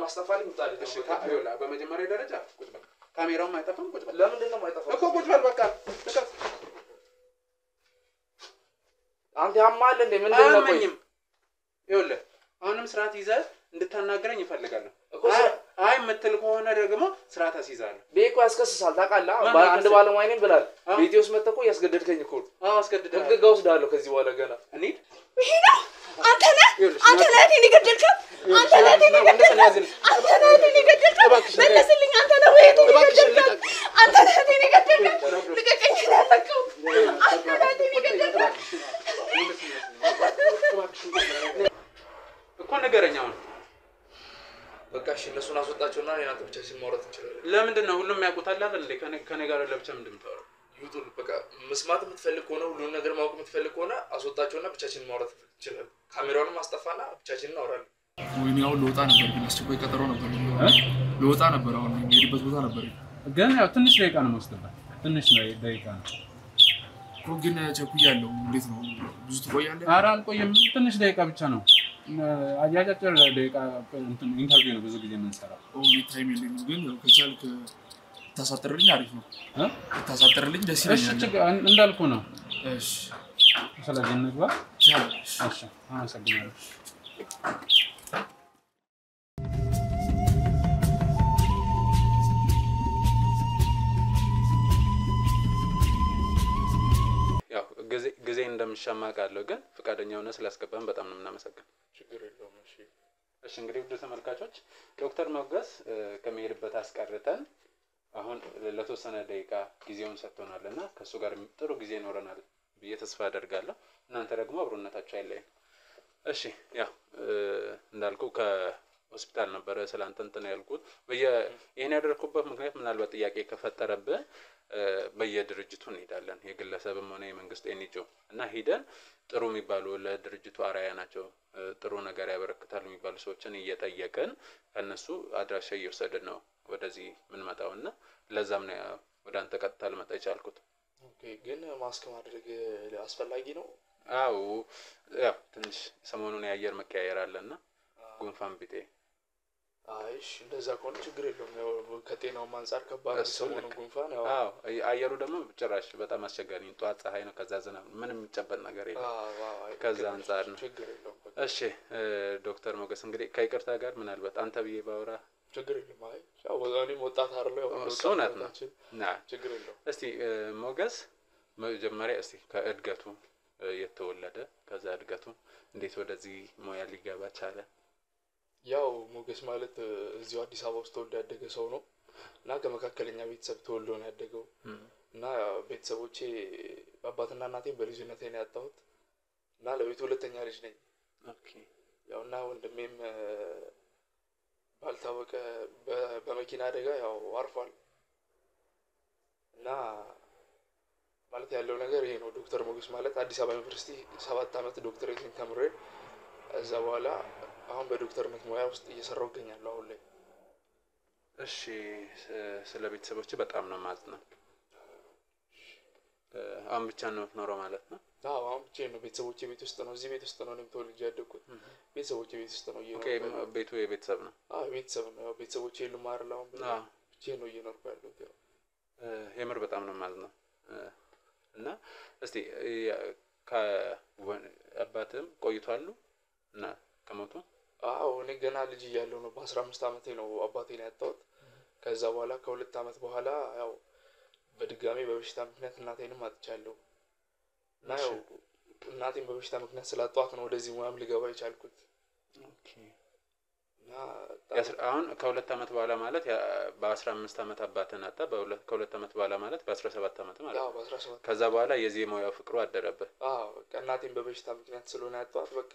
ማስተፋልኝ ይጣል እሺ ታዩላ በመጀመሪያ ደረጃ ቁጭ በል ካሜራውን ማይጠፋም ቁጭ በል ለምንድን ነው ማይጠፋው እኮ ቁጭ በል በቃ አንተ ያማል እንዴ ምንድን ነው ቆይ ይኸውልህ አሁንም ስርዓት ይዘህ እንድታናገረኝ ይፈልጋለሁ አይ መተል ከሆነ ደግሞ ስርዓት አስይዛለሁ ቤኮ ያስከስሳል ታውቃለህ አንድ ባለሙያ ነኝ ብላል ቪዲዮስ መተኮ ያስገደድከኝ እኮ አስገድደህ ህግ ወስዳለሁ ከዚህ በኋላ ገና እንዴ ይሄ ነው አንተ ነህ እኔ ገደልከው አንተ ነህ እኔ ገደልከው መለስልኝ አንተ ነህ ወይ እኔ ገደልከው አንተ ነህ እኔ ገደልከው ልቀቀኝ ያለከው አንተ ነህ እኔ ገደልከው እኮ ነገረኛው በቃ እሺ እነሱን አስወጣቸውና እኔና ብቻችን ማውራት እንችላለን ለምንድን ነው ሁሉም ያውቁታል አይደል እንዴ ከኔ ጋር ለብቻ ምንድን ነው ይውጡን በቃ መስማት የምትፈልግ ከሆነ ሁሉን ነገር ማወቅ የምትፈልግ ከሆነ አስወጣቸውና ብቻችን ማውራት እንችላለን ካሜራውን ማስጠፋና ብቻችን እናወራለን ወይኔ አሁን ልወጣ ነበር ግን አስቸኳይ ቀጠሮ ነበር ልወጣ ነበር አሁን የሄድበት ቦታ ነበር ግን ያው ትንሽ ደቂቃ ነው የምወስድበት ትንሽ ነው ደቂቃ ነው ግን ቸኩያለሁ እንዴት ነው ብዙ ትቆያለህ ኧረ አልቆይም ትንሽ ደቂቃ ብቻ ነው አያጫጭር ደቂቃ እንትን ኢንተርቪው ነው ብዙ ጊዜ የምንሰራው ታይም የለኝም ግን ከቻልክ ታሳጥርልኝ አሪፍ ነው ታሳጥርልኝ ደስ ይለኛል እሺ እንዳልኩ ነው እሺ ስለዚህ እንግባ ቻው እሺ አመሰግናለሁ ያው ጊዜ እንደምሻማ ቃለው ግን ፍቃደኛ ሆነ ስላስገባን በጣም ነው እናመሰግናለን ችግር የለውም እሺ እንግዲህ ውድ ተመልካቾች ዶክተር ሞገስ ከመሄድበት አስቀርተን አሁን ለተወሰነ ደቂቃ ጊዜውን ሰጥቶናልና ከሱ ጋር ጥሩ ጊዜ ይኖረናል ብዬ ተስፋ አደርጋለሁ እናንተ ደግሞ አብሮነታችሁ አይለየን እሺ ያው እንዳልኩ ከሆስፒታል ነበር ስላንተ እንትን ያልኩት ይሄን ያደረኩበት ምክንያት ምናልባት ጥያቄ ከፈጠረብህ በየድርጅቱ እንሄዳለን የግለሰብም ሆነ የመንግስት ኤንጂኦ እና ሄደን ጥሩ የሚባሉ ለድርጅቱ አራያ ናቸው ጥሩ ነገር ያበረክታሉ የሚባሉ ሰዎችን እየጠየቀን ከነሱ አድራሻ እየወሰድን ነው ወደዚህ ምን መጣውና ለዛም ነው ወደ አንተ ቀጥታ ልመጣ ይቻልኩት ኦኬ ግን ማስክ ማድረግ አስፈላጊ ነው አው ያው ትንሽ ሰሞኑን የአየር መቀያየር አለና ጉንፋን ቢጤ አይሽ እንደዛ ከሆነ ችግር የለውም ያው ከጤናው አንፃር ከባድ ሰሞኑን ጉንፋን ያው አየሩ ደግሞ ጭራሽ በጣም አስቸጋሪ ነው ጧት ፀሐይ ነው ከዛ ዝናብ ምንም የሚጨበጥ ነገር የለም ከዛ አንፃር ነው ችግር የለውም እሺ ዶክተር ሞገስ እንግዲህ ከይቅርታ ጋር ምናልባት አንተ ብዬ ባወራ ችግር የለም አይ ያው ወዛኔም ወጣት አይደለ ያው ሶናት ነው ችግር የለውም እስቲ ሞገስ መጀመሪያ እስቲ ከእድገቱ የተወለደ ከዛ እድገቱ እንዴት ወደዚህ ሙያ ሊገባ ቻለ ያው ሞገስ ማለት እዚሁ አዲስ አበባ ውስጥ ተወልዶ ያደገ ሰው ነው እና ከመካከለኛ ቤተሰብ ተወልዶ ነው ያደገው እና ቤተሰቦቼ አባትና እናቴን በልጅነቴ ነው ያጣሁት እና ለቤት ሁለተኛ ልጅ ነኝ ኦኬ ያውና ወንድሜም ባልታወቀ በመኪና አደጋ ያው አርፏል እና ማለት ያለው ነገር ይሄ ነው ዶክተር ሞገስ ማለት አዲስ አበባ ዩኒቨርሲቲ 7 አመት ዶክተሬትን ተምሬ እዛ በኋላ አሁን በዶክተርነት ሙያ ውስጥ እየሰራው እገኛለሁ አሁን ላይ እሺ ስለ ቤተሰቦች በጣም ነው ማዝነው አሁን ብቻ ነው የምትኖረው ማለት ነው አዎ አሁን ብቻ ነው ቤተሰቦቼ ቤት ውስጥ ነው እዚህ ቤት ውስጥ ነው እኔም ተወልጄ ያደግኩት ቤተሰቦቼ ቤት ውስጥ ነው ኦኬ ቤቱ የቤተሰብ ነው አዎ ቤተሰብ ነው ቤተሰቦቼ ልማር አሁን ብቻ ነው እየኖርኩ ያለሁት የምር በጣም ነው ማዝነው እና እስቲ ከአባትም ቆይቷል እና ከሞቱ አዎ እኔ ገና ልጅ እያለሁ ነው በ15 አመቴ ነው አባቴን ያጣሁት ከዛ በኋላ ከሁለት አመት በኋላ ያው በድጋሚ በበሽታ ምክንያት እናቴንም አጥቻለሁ እና ያው እናቴን በበሽታ ምክንያት ስላጣኋት ነው ወደዚህ ሙያም ልገባ የቻልኩት ኦኬ አሁን ከሁለት አመት በኋላ ማለት በ15 አመት አባተን አጣ ከሁለት አመት በኋላ ማለት በ17 አመት ማለት አዎ በ17 ከዛ በኋላ የዚህ ሙያው ፍቅሩ አደረበት አዎ በቃ እናቴን በበሽታ ምክንያት ስለሆነ ያጣኋት በቃ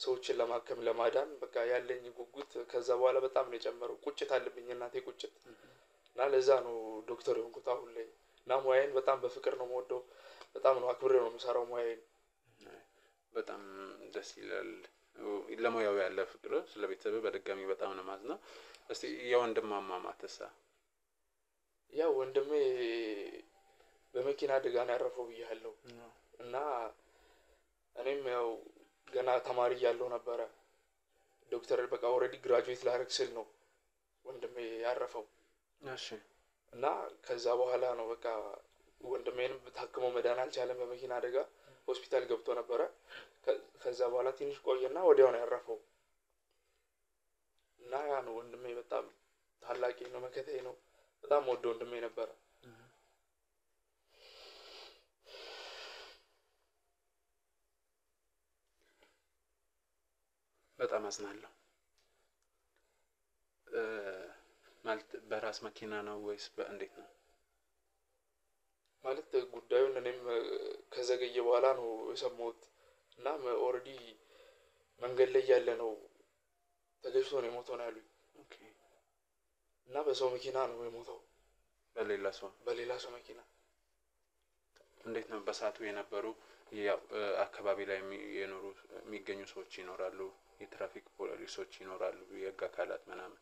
ሰዎችን ለማከም ለማዳን በቃ ያለኝ ጉጉት ከዛ በኋላ በጣም ነው የጨመረው ቁጭት አለብኝ እናቴ ቁጭት እና ለዛ ነው ዶክተር የሆንኩት አሁን ላይ እና ሙያዬን በጣም በፍቅር ነው የምወደው በጣም ነው አክብሬ ነው የምሰራው ሙያዬን በጣም ደስ ይላል ለሙያው ያለ ፍቅር ስለቤተሰብ በድጋሚ በጣም ነው ማዝነው እስቲ የወንድም ማማማትሳ ያው ወንድሜ በመኪና አደጋ ነው ያረፈው ብያለሁ እና እኔም ያው ገና ተማሪ ያለው ነበር ዶክተር በቃ ኦሬዲ ግራጁዌት ላደርግ ስል ነው ወንድሜ ያረፈው እሺ እና ከዛ በኋላ ነው በቃ ወንድሜንም ታክሞ መዳን አልቻለም በመኪና አደጋ ሆስፒታል ገብቶ ነበረ ከዛ በኋላ ትንሽ ቆየና ወዲያው ነው ያረፈው እና ያ ነው ወንድሜ በጣም ታላቂ ነው መከታዬ ነው በጣም ወዶ ወንድሜ ነበር በጣም አዝናለሁ ማለት በራስ መኪና ነው ወይስ በእንዴት ነው ማለት ጉዳዩን እኔም ከዘገየ በኋላ ነው የሰማሁት እና ኦሬዲ መንገድ ላይ ያለ ነው ተገጭቶ ነው የሞተው ነው ያሉኝ ኦኬ እና በሰው መኪና ነው የሞተው በሌላ ሰው መኪና እንዴት ነው በሳቱ የነበሩ ያው አካባቢ ላይ የኖሩ የሚገኙ ሰዎች ይኖራሉ የትራፊክ ፖሊሶች ይኖራሉ የህግ አካላት ምናምን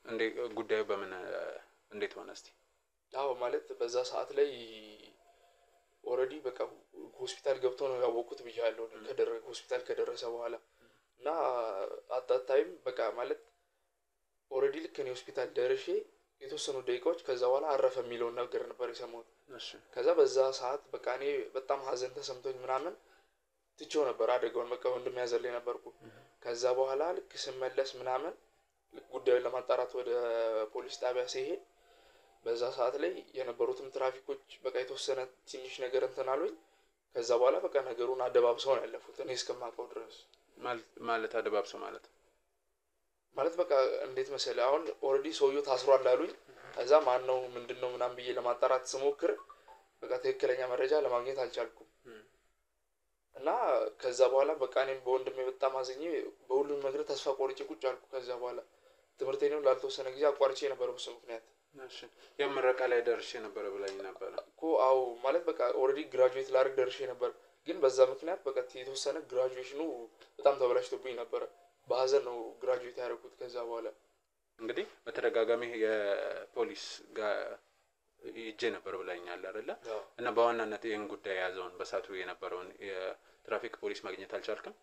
እንዴ ጉዳዩ በምን እንዴት ሆነ እስቲ አዎ ማለት በዛ ሰዓት ላይ ኦሬዲ በቃ ሆስፒታል ገብቶ ነው ያወቁት ብያለሁ ሆስፒታል ከደረሰ በኋላ እና አጣጣይም በቃ ማለት ኦሬዲ ልክ ነው ሆስፒታል ደርሼ የተወሰኑ ደቂቃዎች ከዛ በኋላ አረፈ የሚለው ነገር ነበር የሰማሁት እሺ ከዛ በዛ ሰዓት በቃ እኔ በጣም ሀዘን ተሰምቶኝ ምናምን ትቼው ነበር አደጋውን በቃ ወንድም ያዘልኝ ነበርኩ ከዛ በኋላ ልክ ስመለስ ምናምን ጉዳዩን ለማጣራት ወደ ፖሊስ ጣቢያ ሲሄድ በዛ ሰዓት ላይ የነበሩትም ትራፊኮች በቃ የተወሰነ ትንሽ ነገር እንትን አሉኝ ከዛ በኋላ በቃ ነገሩን አደባብሰው ነው ያለፉት እኔ እስከማውቀው ድረስ ማለት አደባብሰው ማለት በቃ እንዴት መሰለህ አሁን ኦሬዲ ሰውየው ታስሯል አሉኝ ከዛ ማን ነው ምንድነው ምናምን ብዬ ለማጣራት ስሞክር በቃ ትክክለኛ መረጃ ለማግኘት አልቻልኩም እና ከዛ በኋላ በቃ እኔም በወንድሜ በጣም አዝኜ በሁሉም ነገር ተስፋ ቆርጬ ቁጭ አልኩ ከዛ በኋላ ትምህርቴንም ላልተወሰነ ጊዜ አቋርጬ ነበር በሱ ምክንያት እሺ የምረቃ ላይ ደርሼ ነበር ብላኝ ነበር እኮ አዎ ማለት በቃ ኦሬዲ ግራጁዌት ላደርግ ደርሼ ነበር ግን በዛ ምክንያት በቃ የተወሰነ ግራጁዌሽኑ በጣም ተበላሽቶብኝ ነበር በሀዘን ነው ግራጁዌት ያደረኩት ከዛ በኋላ እንግዲህ በተደጋጋሚ የፖሊስ ጋር ይጄ ነበር ብላኛል አይደለ እና በዋናነት ይሄን ጉዳይ ያዘውን በሳቱ የነበረውን የትራፊክ ፖሊስ ማግኘት አልቻልክም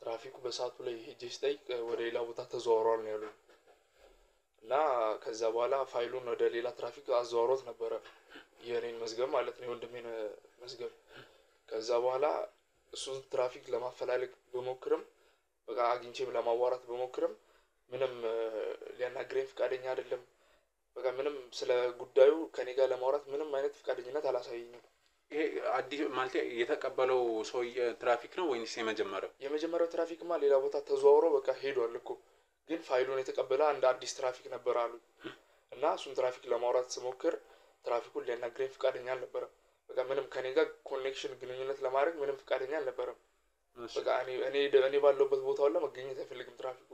ትራፊኩ በሳቱ ላይ ሄጄ ስጠይቅ ወደ ሌላ ቦታ ተዘዋውሯል ነው ያሉኝ እና ከዛ በኋላ ፋይሉን ወደ ሌላ ትራፊክ አዘዋውሮት ነበር የኔን መዝገብ ማለት ነው ወንድሜን መዝገብ ከዛ በኋላ እሱን ትራፊክ ለማፈላለግ በመክረም በቃ አግኝቼም ለማዋራት በመክረም ምንም ሊያናግረኝ ፍቃደኛ አይደለም በቃ ምንም ስለ ጉዳዩ ከኔ ጋር ለማውራት ምንም አይነት ፍቃደኝነት አላሳየኝም ይሄ አዲስ ማለት የተቀበለው ሰው ትራፊክ ነው ወይስ የመጀመሪያው ትራፊክማ ሌላ ቦታ ተዘዋውሮ በቃ ሄዷል እኮ ግን ፋይሉን የተቀበለ አንድ አዲስ ትራፊክ ነበር አሉ እና እሱን ትራፊክ ለማውራት ስሞክር ትራፊኩን ሊያናግረኝ ፍቃደኛ አልነበረም በቃ ምንም ከኔ ጋር ኮኔክሽን ግንኙነት ለማድረግ ምንም ፍቃደኛ አልነበረም በቃ እኔ ባለውበት ቦታው ላይ መገኘት አይፈልግም ትራፊኩ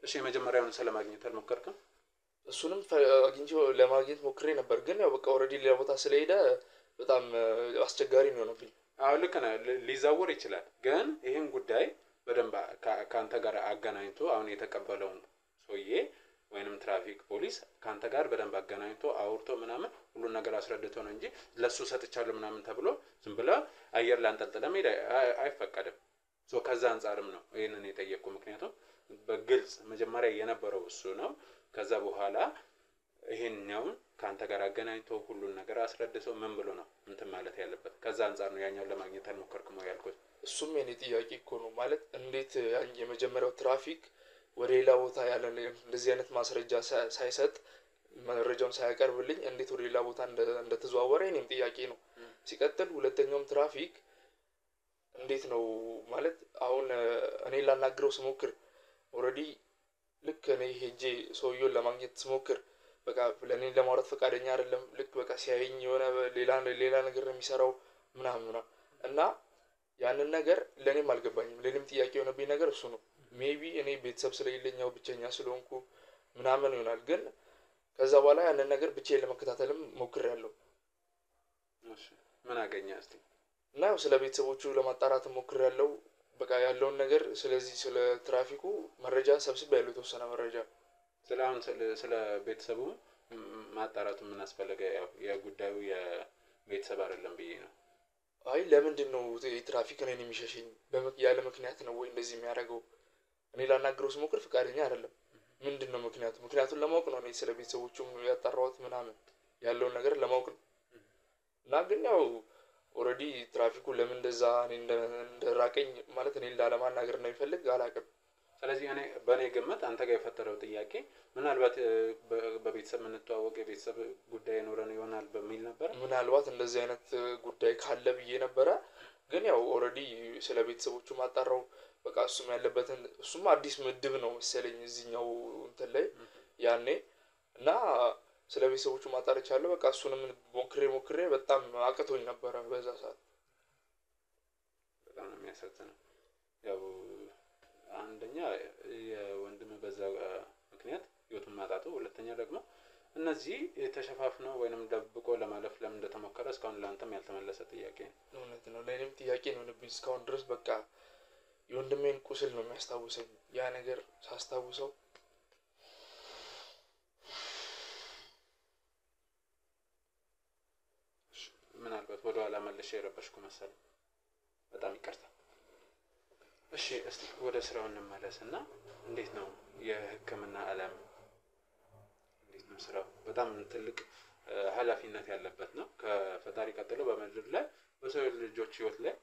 እሺ የመጀመሪያውን ስለማግኘት አልሞከርክም እሱንም አግኝቼው ለማግኘት ሞክሬ ነበር ግን ያው በቃ ኦሬዲ ሌላ ቦታ ስለሄደ በጣም አስቸጋሪ ነው የሆነብኝ አሁን ልክ ነው ሊዛወር ይችላል ግን ይሄን ጉዳይ በደንብ ካንተ ጋር አገናኝቶ አሁን የተቀበለውን ሰውዬ ወይንም ትራፊክ ፖሊስ ካንተ ጋር በደንብ አገናኝቶ አውርቶ ምናምን ሁሉ ነገር አስረድቶ ነው እንጂ ለሱ ሰጥቻለሁ ምናምን ተብሎ ዝም ብለ አየር ላንጠልጥለ ሜዳ አይፈቀድም ከዛ አንፃርም ነው ይሄንን የጠየቁ ምክንያቱም በግልጽ መጀመሪያ የነበረው እሱ ነው ከዛ በኋላ ይሄንኛውን ካንተ ጋር አገናኝቶ ሁሉ ነገር አስረድቶ ምን ብሎ ነው እንትን ማለት ያለበት ከዛ አንፃር ነው ያኛውን ለማግኘት አልሞከርኩም ያልኩት እሱም የኔ ጥያቄ እኮ ነው ማለት እንዴት የመጀመሪያው ትራፊክ ወደ ሌላ ቦታ ያለ እንደዚህ አይነት ማስረጃ ሳይሰጥ መረጃውን ሳያቀርብልኝ እንዴት ወደ ሌላ ቦታ እንደተዘዋወረ የኔም ጥያቄ ነው ሲቀጥል ሁለተኛውም ትራፊክ እንዴት ነው ማለት አሁን እኔ ላናግረው ስሞክር ኦሬዲ ልክ እኔ ሄጄ ሰውየውን ለማግኘት ስሞክር በቃ ለኔ ለማውራት ፈቃደኛ አይደለም ልክ በቃ ሲያየኝ የሆነ ሌላ ነገር ነው የሚሰራው ምናምን እና ያንን ነገር ለኔም አልገባኝም ለኔም ጥያቄ የሆነብኝ ነገር እሱ ነው ሜቢ እኔ ቤተሰብ ስለሌለኛው ብቸኛ ስለሆንኩ ምናምን ይሆናል ግን ከዛ በኋላ ያንን ነገር ብቻዬን ለመከታተልም ሞክሬያለሁ እሺ ምን አገኘ እስቲ እና ስለ ቤተሰቦቹ ለማጣራት ሞክሬያለሁ በቃ ያለውን ነገር ስለዚህ ስለ ትራፊኩ መረጃ ሰብስቤያለሁ የተወሰነ መረጃ ስለ ቤተሰቡ ማጣራቱ ምን አስፈልገ ያው የጉዳዩ የቤተሰብ አይደለም ብዬ ነው አይ ለምንድነው ትራፊክ እኔን የሚሸሽኝ ያለ ምክንያት ነው ወይ እንደዚህ የሚያደርገው እኔ ላናግረው ስሞክር ፍቃደኛ አይደለም ምንድነው ምክንያቱን ለማወቅ ነው እኔ ስለ ቤተሰቦቹም ያጣራሁት ምናምን ያለውን ነገር ለማወቅ ነው። እና ግን ያው ኦልሬዲ ትራፊኩ ለምን እንደዛ እኔ እንደራቀኝ ማለት እኔ ላለማናገር ነው የሚፈልግ አላውቅም። ስለዚህ እኔ በእኔ ግምት አንተ ጋር የፈጠረው ጥያቄ ምናልባት በቤተሰብ የምንተዋወቅ የቤተሰብ ጉዳይ ኖረን ይሆናል በሚል ነበር። ምናልባት እንደዚህ አይነት ጉዳይ ካለ ብዬ ነበረ። ግን ያው ኦልሬዲ ስለ ቤተሰቦቹ ማጣራው በቃ እሱም ያለበትን እሱም አዲስ ምድብ ነው መሰለኝ እዚህኛው እንትን ላይ ያኔ እና ስለ ቤተሰቦቹ ማጣርቻለሁ። በቃ እሱንም ሞክሬ በጣም አቅቶኝ ነበረ በዛ ሰዓት። በጣም ነው የሚያሳዝነው። ያው አንደኛ የወንድም በዛ ምክንያት ህይወቱን ማጣቱ፣ ሁለተኛ ደግሞ እነዚህ ተሸፋፍነው ወይንም ደብቆ ለማለፍ ለምን እንደተሞከረ እስካሁን ለአንተም ያልተመለሰ ጥያቄ ነው። እውነት ነው፣ ለእኔም ጥያቄ ነው የሆነብኝ እስካሁን ድረስ። በቃ የወንድሜን ቁስል ነው የሚያስታውሰኝ ያ ነገር ሳስታውሰው። ምናልባት ወደ ኋላ መልሼ የረበሽኩ መሰለኝ፣ በጣም ይቅርታ። እሺ እስቲ ወደ ስራው እንመለስና እንዴት ነው የህክምና ዓለም? እንዴት ነው ስራው? በጣም ትልቅ ኃላፊነት ያለበት ነው። ከፈጣሪ ቀጥሎ በምድር ላይ በሰው ልጆች ህይወት ላይ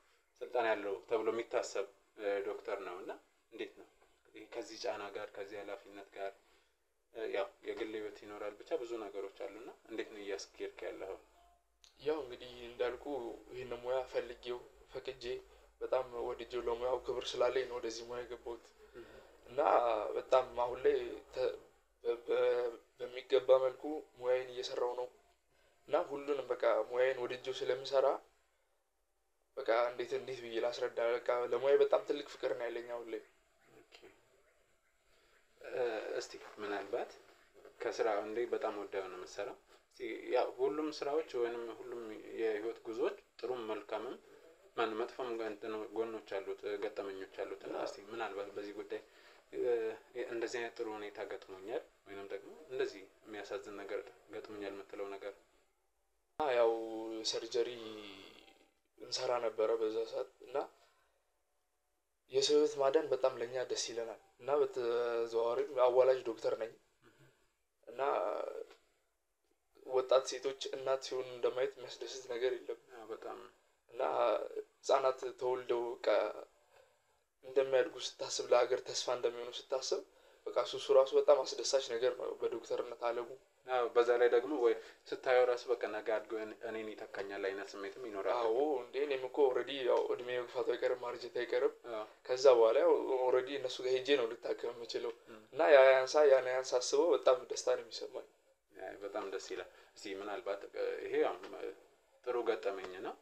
ስልጣን ያለው ተብሎ የሚታሰብ ዶክተር ነው እና እንዴት ነው ከዚህ ጫና ጋር ከዚህ ኃላፊነት ጋር ያው የግል ህይወት ይኖራል፣ ብቻ ብዙ ነገሮች አሉና እንዴት ነው እያስኬድክ ያለው? ያው እንግዲህ እንዳልኩ ይሄን ሙያ ፈልጌው ፈቅጄ በጣም ወድጄው ለሙያው ክብር ስላለኝ ነው ወደዚህ ሙያ የገባሁት እና በጣም አሁን ላይ በሚገባ መልኩ ሙያዬን እየሰራው ነው እና ሁሉንም በቃ ሙያዬን ወድጄው ስለምሰራ በቃ እንዴት ብዬ ላስረዳ። በቃ ለሙያዬ በጣም ትልቅ ፍቅር ነው ያለኝ አሁን ላይ። እስቲ ምናልባት ከስራው እንዴ በጣም ወዳው ነው የምትሰራው? ያው ሁሉም ስራዎች ወይንም ሁሉም የህይወት ጉዞዎች ጥሩም መልካምም መጥፎም ጎኖች አሉት ገጠመኞች አሉት እና እስቲ ምናልባት በዚህ ጉዳይ እንደዚህ አይነት ጥሩ ሁኔታ ገጥሞኛል ወይንም ደግሞ እንደዚህ የሚያሳዝን ነገር ገጥሞኛል የምትለው ነገር? ያው ሰርጀሪ እንሰራ ነበረ በዛ ሰዓት እና የሰው ህይወት ማዳን በጣም ለኛ ደስ ይለናል እና በተዘዋዋሪ አዋላጅ ዶክተር ነኝ እና ወጣት ሴቶች እናት ሲሆኑ እንደማየት የሚያስደስት ነገር የለም በጣም እና ህፃናት ተወልደው በቃ እንደሚያድጉ ስታስብ ለሀገር ተስፋ እንደሚሆኑ ስታስብ በቃ እሱ ራሱ በጣም አስደሳች ነገር ነው በዶክተርነት ዓለሙ። በዛ ላይ ደግሞ ወይ ስታየው ራሱ በቃ ነገ አድጎ እኔን ይተካኛል አይነት ስሜትም ይኖራል። አዎ እንዴ እኔም እኮ ኦልሬዲ ያው እድሜ መግፋቱ አይቀርም ማርጀት አይቀርም። ከዛ በኋላ ያው ኦልሬዲ እነሱ ጋር ሄጄ ነው ልታከም የምችለው እና ያን ሳስበው በጣም ደስታ ነው የሚሰማኝ። በጣም ደስ ይላል። እስቲ ምናልባት ይሄ ጥሩ ገጠመኝ ነው።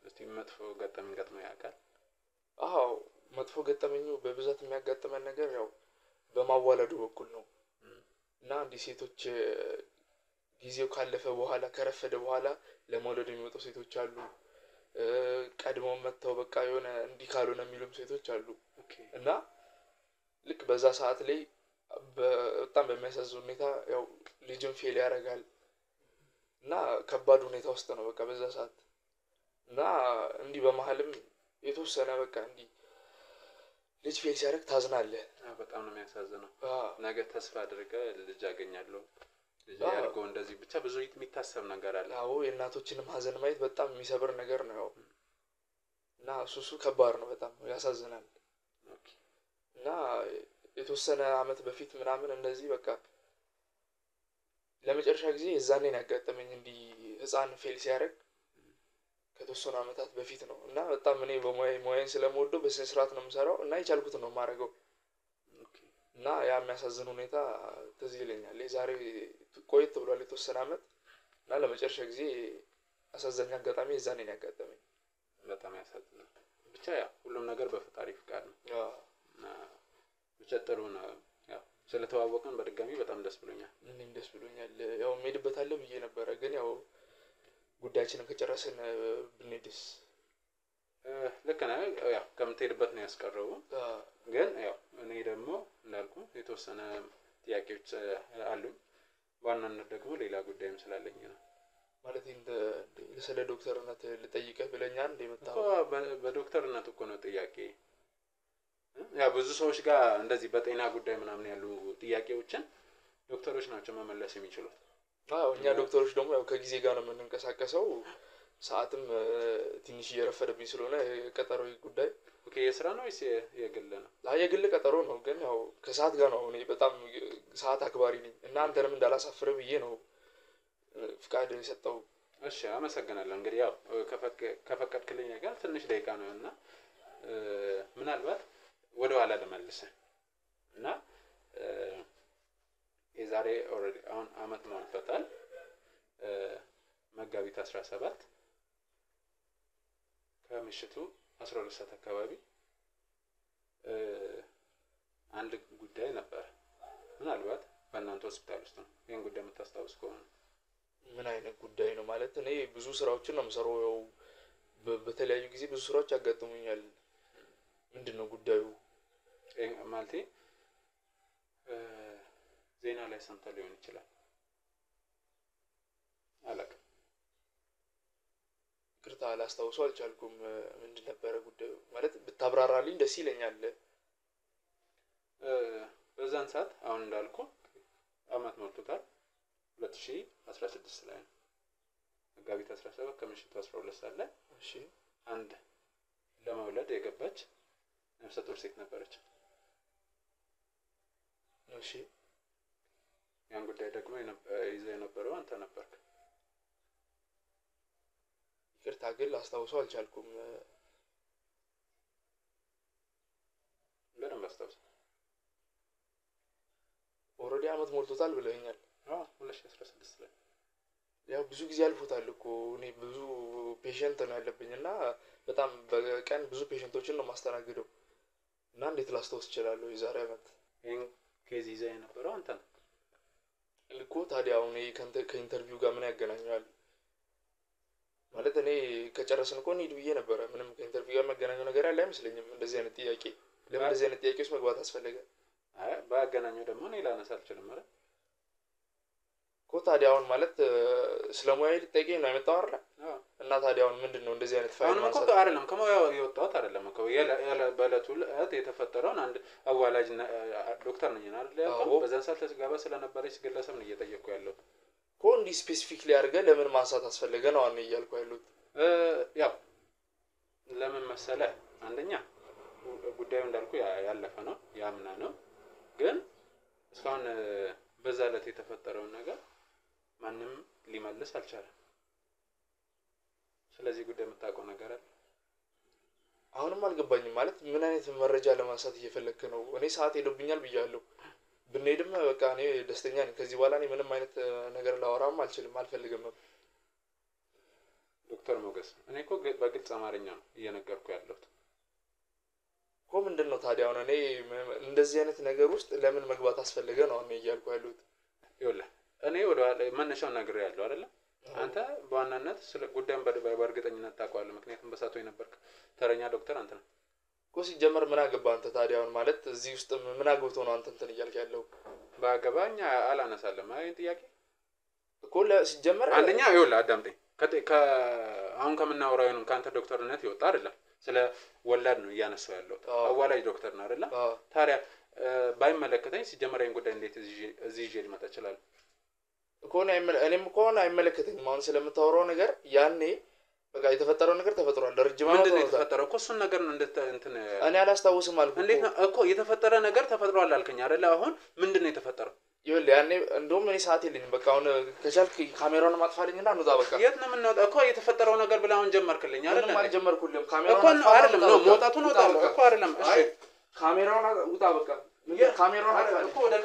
እስቲ መጥፎ ገጠመኝ ገጥሞ ያውቃል? አዎ መጥፎ ገጠመኙ በብዛት የሚያጋጥመን ነገር ያው በማዋለዱ በኩል ነው እና እንዲህ ሴቶች ጊዜው ካለፈ በኋላ ከረፈደ በኋላ ለመውለድ የሚወጡ ሴቶች አሉ። ቀድሞው መተው በቃ የሆነ እንዲህ ካልሆነ የሚሉም ሴቶች አሉ እና ልክ በዛ ሰዓት ላይ በጣም በሚያሳዝን ሁኔታ ያው ልጅም ፌል ያደርጋል እና ከባድ ሁኔታ ውስጥ ነው በቃ በዛ ሰዓት እና እንዲህ በመሀልም የተወሰነ በቃ እንዲህ ልጅ ፌል ሲያደርግ ታዝናለህ። በጣም ነው የሚያሳዝነው። ነገ ተስፋ አድርገህ ልጅ አገኛለሁ ልጅ ያድርገው እንደዚህ ብቻ ብዙ የሚታሰብ ነገር አለ። አዎ የእናቶችንም ሀዘን ማየት በጣም የሚሰብር ነገር ነው እና እሱ ከባድ ነው፣ በጣም ያሳዝናል። እና የተወሰነ አመት በፊት ምናምን እንደዚህ በቃ ለመጨረሻ ጊዜ የዛኔ ነው ያጋጠመኝ እንዲህ ህፃን ፌል ሲያደርግ ከተወሰኑ አመታት በፊት ነው እና በጣም እኔ በሙያዬን ስለምወደው በስነ ስርዓት ነው የምሰራው እና የቻልኩትን ነው የማደርገው እና ያ የሚያሳዝን ሁኔታ ትዝ ይለኛል። የዛሬ ቆየት ብሏል የተወሰነ አመት እና ለመጨረሻ ጊዜ አሳዛኝ አጋጣሚ የዛኔ ነው ያጋጠመኝ። በጣም ያሳዝናል። ብቻ ያው ሁሉም ነገር በፈጣሪ ፍቃድ ነው። ብቻ ጥሩ ነው። ያው ስለተዋወቅን በድጋሚ በጣም ደስ ብሎኛል። እኔም ደስ ብሎኛል። ያው እንሄድበታለን ብዬ ነበረ ግን ያው ጉዳያችንን ከጨረስን ብንሄድስ? ልክ ነህ። ያው ከምትሄድበት ነው ያስቀረው ግን ያው እኔ ደግሞ እንዳልኩ የተወሰነ ጥያቄዎች አሉኝ። ዋናነት ደግሞ ሌላ ጉዳይም ስላለኝ ነው። ማለት ስለ ዶክተርነት ልጠይቅህ ብለኛል እንደመጣው? በዶክተርነት እኮ ነው ጥያቄ። ያ ብዙ ሰዎች ጋር እንደዚህ በጤና ጉዳይ ምናምን ያሉ ጥያቄዎችን ዶክተሮች ናቸው መመለስ የሚችሉት። አዎ እኛ ዶክተሮች ደግሞ ያው ከጊዜ ጋር ነው የምንንቀሳቀሰው። ሰዓትም ትንሽ እየረፈደብኝ ስለሆነ ቀጠሮ ጉዳይ ኦኬ የስራ ነው ወይስ የግል ነው? የግል ቀጠሮ ነው ግን ያው ከሰዓት ጋር ነው። እኔ በጣም ሰዓት አክባሪ ነኝ እና አንተንም እንዳላሳፍር ብዬ ነው ፍቃድ የሰጠው። እሺ አመሰግናለሁ። እንግዲህ ያው ከፈቀድክልኝ ነገር ትንሽ ደቂቃ ነው እና ምናልባት ወደ ኋላ ልመልስ እና የዛሬ ኦሬዲ አሁን አመት ሞልቶታል። መጋቢት 17 ከምሽቱ 12 ሰዓት አካባቢ አንድ ጉዳይ ነበር። ምናልባት በእናንተ ሆስፒታል ውስጥ ነው። ይሄን ጉዳይ የምታስታውስ ከሆነ ምን አይነት ጉዳይ ነው? ማለት እኔ ብዙ ስራዎችን ነው የምሰራው። ያው በተለያዩ ጊዜ ብዙ ስራዎች ያጋጥሙኛል። ምንድነው ጉዳዩ? ማለቴ ዜና ላይ ሰምተህ ሊሆን ይችላል። አላውቅም። ይቅርታ አላስታውሰው አልቻልኩም። ምንድን ነበረ ጉዳዩ? ማለት ብታብራራልኝ ደስ ይለኛል። በዛን ሰዓት አሁን እንዳልኩ አመት ሞልቶታል። 2016 ላይ ነው። መጋቢት 17 ከምሽቱ 12 ሰዓት ላይ እሺ አንድ ለመውለድ የገባች ነፍሰ ጡር ሴት ነበረች። እሺ ያን ጉዳይ ደግሞ ይዘህ የነበረው አንተ ነበርክ። ይቅርታ ግን ላስታውሰው አልቻልኩም። በደንብ አስታውስ። ኦልሬዲ አመት ሞልቶታል ብለኸኛል። 2016 ላይ ያው ብዙ ጊዜ አልፎታል እኮ። እኔ ብዙ ፔሸንት ነው ያለብኝ እና በጣም በቀን ብዙ ፔሸንቶችን ነው ማስተናግደው እና እንዴት ላስታውስ እችላለሁ? የዛሬ አመት ይሄን ኬዝ ይዘህ የነበረው አንተ ነህ እኮ። ታዲያ አሁን ከኢንተርቪው ጋር ምን ያገናኛል? ማለት እኔ ከጨረስን እኮ እንሂድ ብዬ ነበረ። ምንም ከኢንተርቪው ጋር የሚያገናኘው ነገር ያለ አይመስለኝም። እንደዚህ አይነት ጥያቄ ለምን እንደዚህ አይነት ጥያቄ ውስጥ መግባት አስፈለገ? ባያገናኘው ደግሞ እኔ ላነሳ አልችልም ማለት እኮ። ታዲያ አሁን ማለት ስለሙያዬ ልጠይቀኝ ነው የመጣው አይደል? እና ታዲያ አሁን ምንድነው እንደዚህ አይነት ፋይል ማለት ነው? አይደለም ከሙያው የወጣሁት አይደለም እኮ በእለቱ ዕለት የተፈጠረውን አንድ አዋላጅ ዶክተር ነኝ አይደል ያልከው። በዛን ሰዓት ተስጋባ ስለነበረች ግለሰብ ነው እየጠየቅኩ ያለሁት እኮ። እንዲህ ስፔሲፊክሊ አድርገህ ለምን ማንሳት አስፈለገ ነው አሁን እያልኩ ያለሁት። ያው ለምን መሰለህ፣ አንደኛ ጉዳዩ እንዳልኩ ያለፈ ነው ያምና ነው። ግን እስካሁን በዛ ዕለት የተፈጠረውን ነገር ማንም ሊመልስ አልቻለም። ስለዚህ ጉዳይ የምታውቀው ነገር አለ? አሁንም አልገባኝም። ማለት ምን አይነት መረጃ ለማንሳት እየፈለክ ነው? እኔ ሰዓት ሄዶብኛል ብያለሁ። ብንሄድም በቃ እኔ ደስተኛ ነኝ። ከዚህ በኋላ እኔ ምንም አይነት ነገር ላወራም አልችልም፣ አልፈልግም። ዶክተር ሞገስ እኔ እኮ በግልጽ አማርኛ ነው እየነገርኩ ያለሁት እኮ። ምንድነው ታዲያ አሁን እኔ እንደዚህ አይነት ነገር ውስጥ ለምን መግባት አስፈለገ ነው አሁን እያልኩ ያለሁት። ይኸውልህ እኔ ወደ መነሻውን ነግሬሃለሁ አይደለ? አንተ በዋናነት ስለ ጉዳዩን በእርግጠኝነት ታውቀዋለህ። ምክንያቱም በሳቱ የነበርክ ተረኛ ዶክተር አንተ ነህ እኮ። ሲጀመር ምን አገባ አንተ ታዲያ? አሁን ማለት እዚህ ውስጥ ምን አግብቶ ነው አንተ እንትን እያልክ ያለው? ባገባኛ አላነሳለም አይን ጥያቄ እኮ። ሲጀመር አንደኛ ይኸውልህ አዳምጠኝ። አሁን ከምናወራው ነው ከአንተ ዶክተርነት ይወጣ አይደለም። ስለ ወላድ ነው እያነሳው ያለው። አዋላጅ ዶክተር ነው አይደለ? ታዲያ ባይመለከተኝ ሲጀመር ይሄን ጉዳይ እንዴት እዚህ ይዤ ልመጣ እችላለሁ እኮ? እኔም እኮ አይመለከተኝም። አሁን ስለምታወራው ነገር ያኔ በቃ የተፈጠረው ነገር ተፈጥሯል። ለረጅም ዓመት ምንድነው የተፈጠረው እኮ? እሱን ነገር ነው እንትን እኔ አላስታውስም አልኩ። እንዴት ነው እኮ የተፈጠረ ነገር ተፈጥሯል አልከኝ አይደለ? አሁን ምንድነው የተፈጠረው? ይኸውልህ ያኔ እንደውም እኔ ሰዓት የለኝም። በቃ አሁን ከቻልክ ካሜራውን ማጥፋልኝና እንውጣ በቃ። የት ነው የምንወጣው እኮ? የተፈጠረው ነገር ብለህ አሁን ጀመርክልኝ አይደለ? ምንም አልጀመርኩልም። እኮ ካሜራውን አይደለም ነው መውጣቱን ወጣ እኮ አይደለም። እሺ ካሜራውን ውጣ በቃ። ካሜራውን እኮ ወደ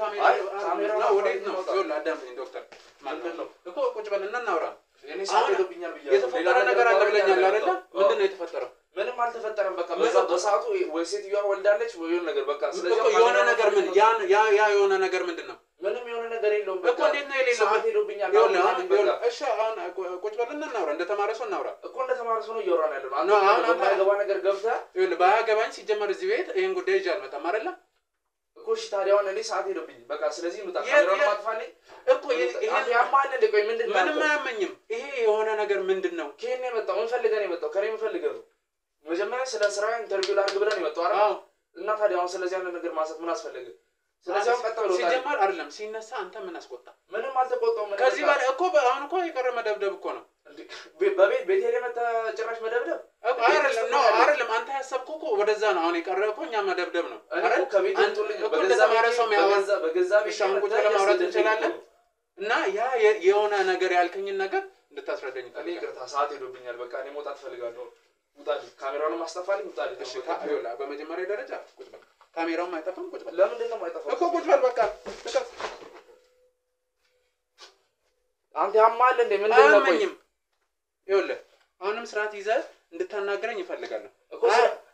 ካሜራውን ወዴት ነው? ይኸውልህ አዳምጠኝ ዶክተር። ምንድን ነው እኮ ቁጭ በልና እናውራ። እኔ ሰዓት ሄዶብኛል ብያለሁ። የተፈጠረ ነገር አለ ብለኛል አይደለ? ምንድነው የተፈጠረው? ምንም አልተፈጠረም። በቃ በሰዓቱ ወይ ሴትዮዋ ወልዳለች ወይ የሆነ ነገር በቃ። ስለዚህ የሆነ ነገር ምን ያ የሆነ ነገር ምንድነው? ምንም የሆነ ነገር የለውም እኮ። እንዴት ነው የሌለው? ሰዓት ሄዶብኛል። እሺ አሁን ቁጭ በልና እናውራ። እንደተማረ ሰው እናውራ እኮ። እንደተማረ ሰው ነው እያወራን ያለው። አሁን የማያገባ ነገር ገብተህ ይኸውልህ፣ ባያገባኝ ሲጀመር እዚህ ቤት ይሄን ጉዳይ ይዤ አልመጣም አይደለ እኮ። እሺ ታዲያ አሁን እኔ ሰዓት ሄዶብኝ በቃ። ስለዚህ እንውጣ። ካሜራውን ማጥፋልኝ እኮ። ይሄን ያማል እንደ ቆይ ምንድነው? ምንም አያመኝም። ይሄ የሆነ ነገር ምንድነው? ከኔ የመጣው ምን ፈልገህ ነው የመጣው? ከኔ ምን ፈልገህ ነው? መጀመሪያ ስለ ስራ ኢንተርቪው ላድርግ ብለን የመጣው አይደል? እና ታዲያ አሁን ስለዚህ አንድ ነገር ማሰብ ምን አስፈልገ? ስለዚህ አሁን ቀጥታ ሲጀመር አይደለም ሲነሳ አንተ ምን አስቆጣ? ምንም አልተቆጣውም። ከዚህ በላይ እኮ አሁን እኮ የቀረ መደብደብ እኮ ነው። ቤቴ ላይ መጣ ጭራሽ መደብደብ አይደለም አንተ ያሰብከው እኮ ወደዛ ነው። አሁን የቀረው እኮ እኛ መደብደብ ነው አይደል? ከቤት በገዛ ማረሰው በገዛ ቢሻም ቁጭ ለማውራት እንችላለን። እና ያ የሆነ ነገር ያልከኝን ነገር እንድታስረዳኝ እኔ ይቅርታ ሰዓት ሄዶብኛል። በቃ እኔ መውጣት ፈልጋለሁ። ውጣልኝ። ካሜራውንም አስጠፋልኝ። ውጣልኝ። እሺ ታዩላ በመጀመሪያ ደረጃ ቁጭ በል። ካሜራውም አይጠፋም። ቁጭ በል። ለምንድን ነው የማይጠፋው እኮ? ቁጭ በል በቃ። አንተ ያማል እንዴ? ምንድን ነው? ቆይ ይኸውልህ አሁንም ስርዓት ይዘህ እንድታናገረኝ እፈልጋለሁ።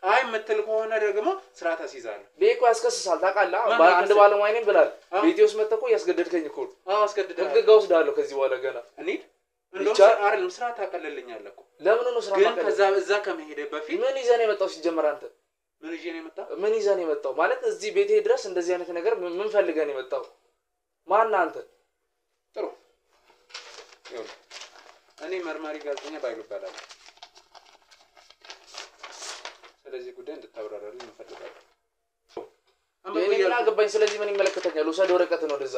አይ የምትል ከሆነ ደግሞ ስርዓት አስይዛለሁ። ሌኮ ያስከስሳል ታውቃለህ። አንድ ባለሙያ ነኝ ብላል። ቤቴ ውስጥ መጥተህ እኮ ያስገደድከኝ እኮ። አስገድደህ ህግ ጋር ወስዳለሁ ከዚህ በኋላ ገና እንሂድ። እንደውም አይደለም ስርዓት ታቀልልኛለህ እኮ። ለምን ነው ስርዓት ታቀልልኝ? ግን ከዛ እዛ ከመሄድህ በፊት ምን ይዘህ ነው የመጣው? ሲጀመር አንተ ምን ይዘህ ነው የመጣው? ምን ይዘህ ነው የመጣው? ማለት እዚህ ቤቴ ድረስ እንደዚህ አይነት ነገር ምን ፈልገህ ነው የመጣው? ማን አንተ? ጥሩ ይኸውልህ እኔ መርማሪ ጋዜጠኛ ባይሉ እባላለሁ። ስለዚህ ጉዳይ እንድታብራራልኝ እንፈልጋለን። እኔ አገባኝ። ስለዚህ ምን ይመለከተኛል? ውሰድ ወረቀትን ወደዛ።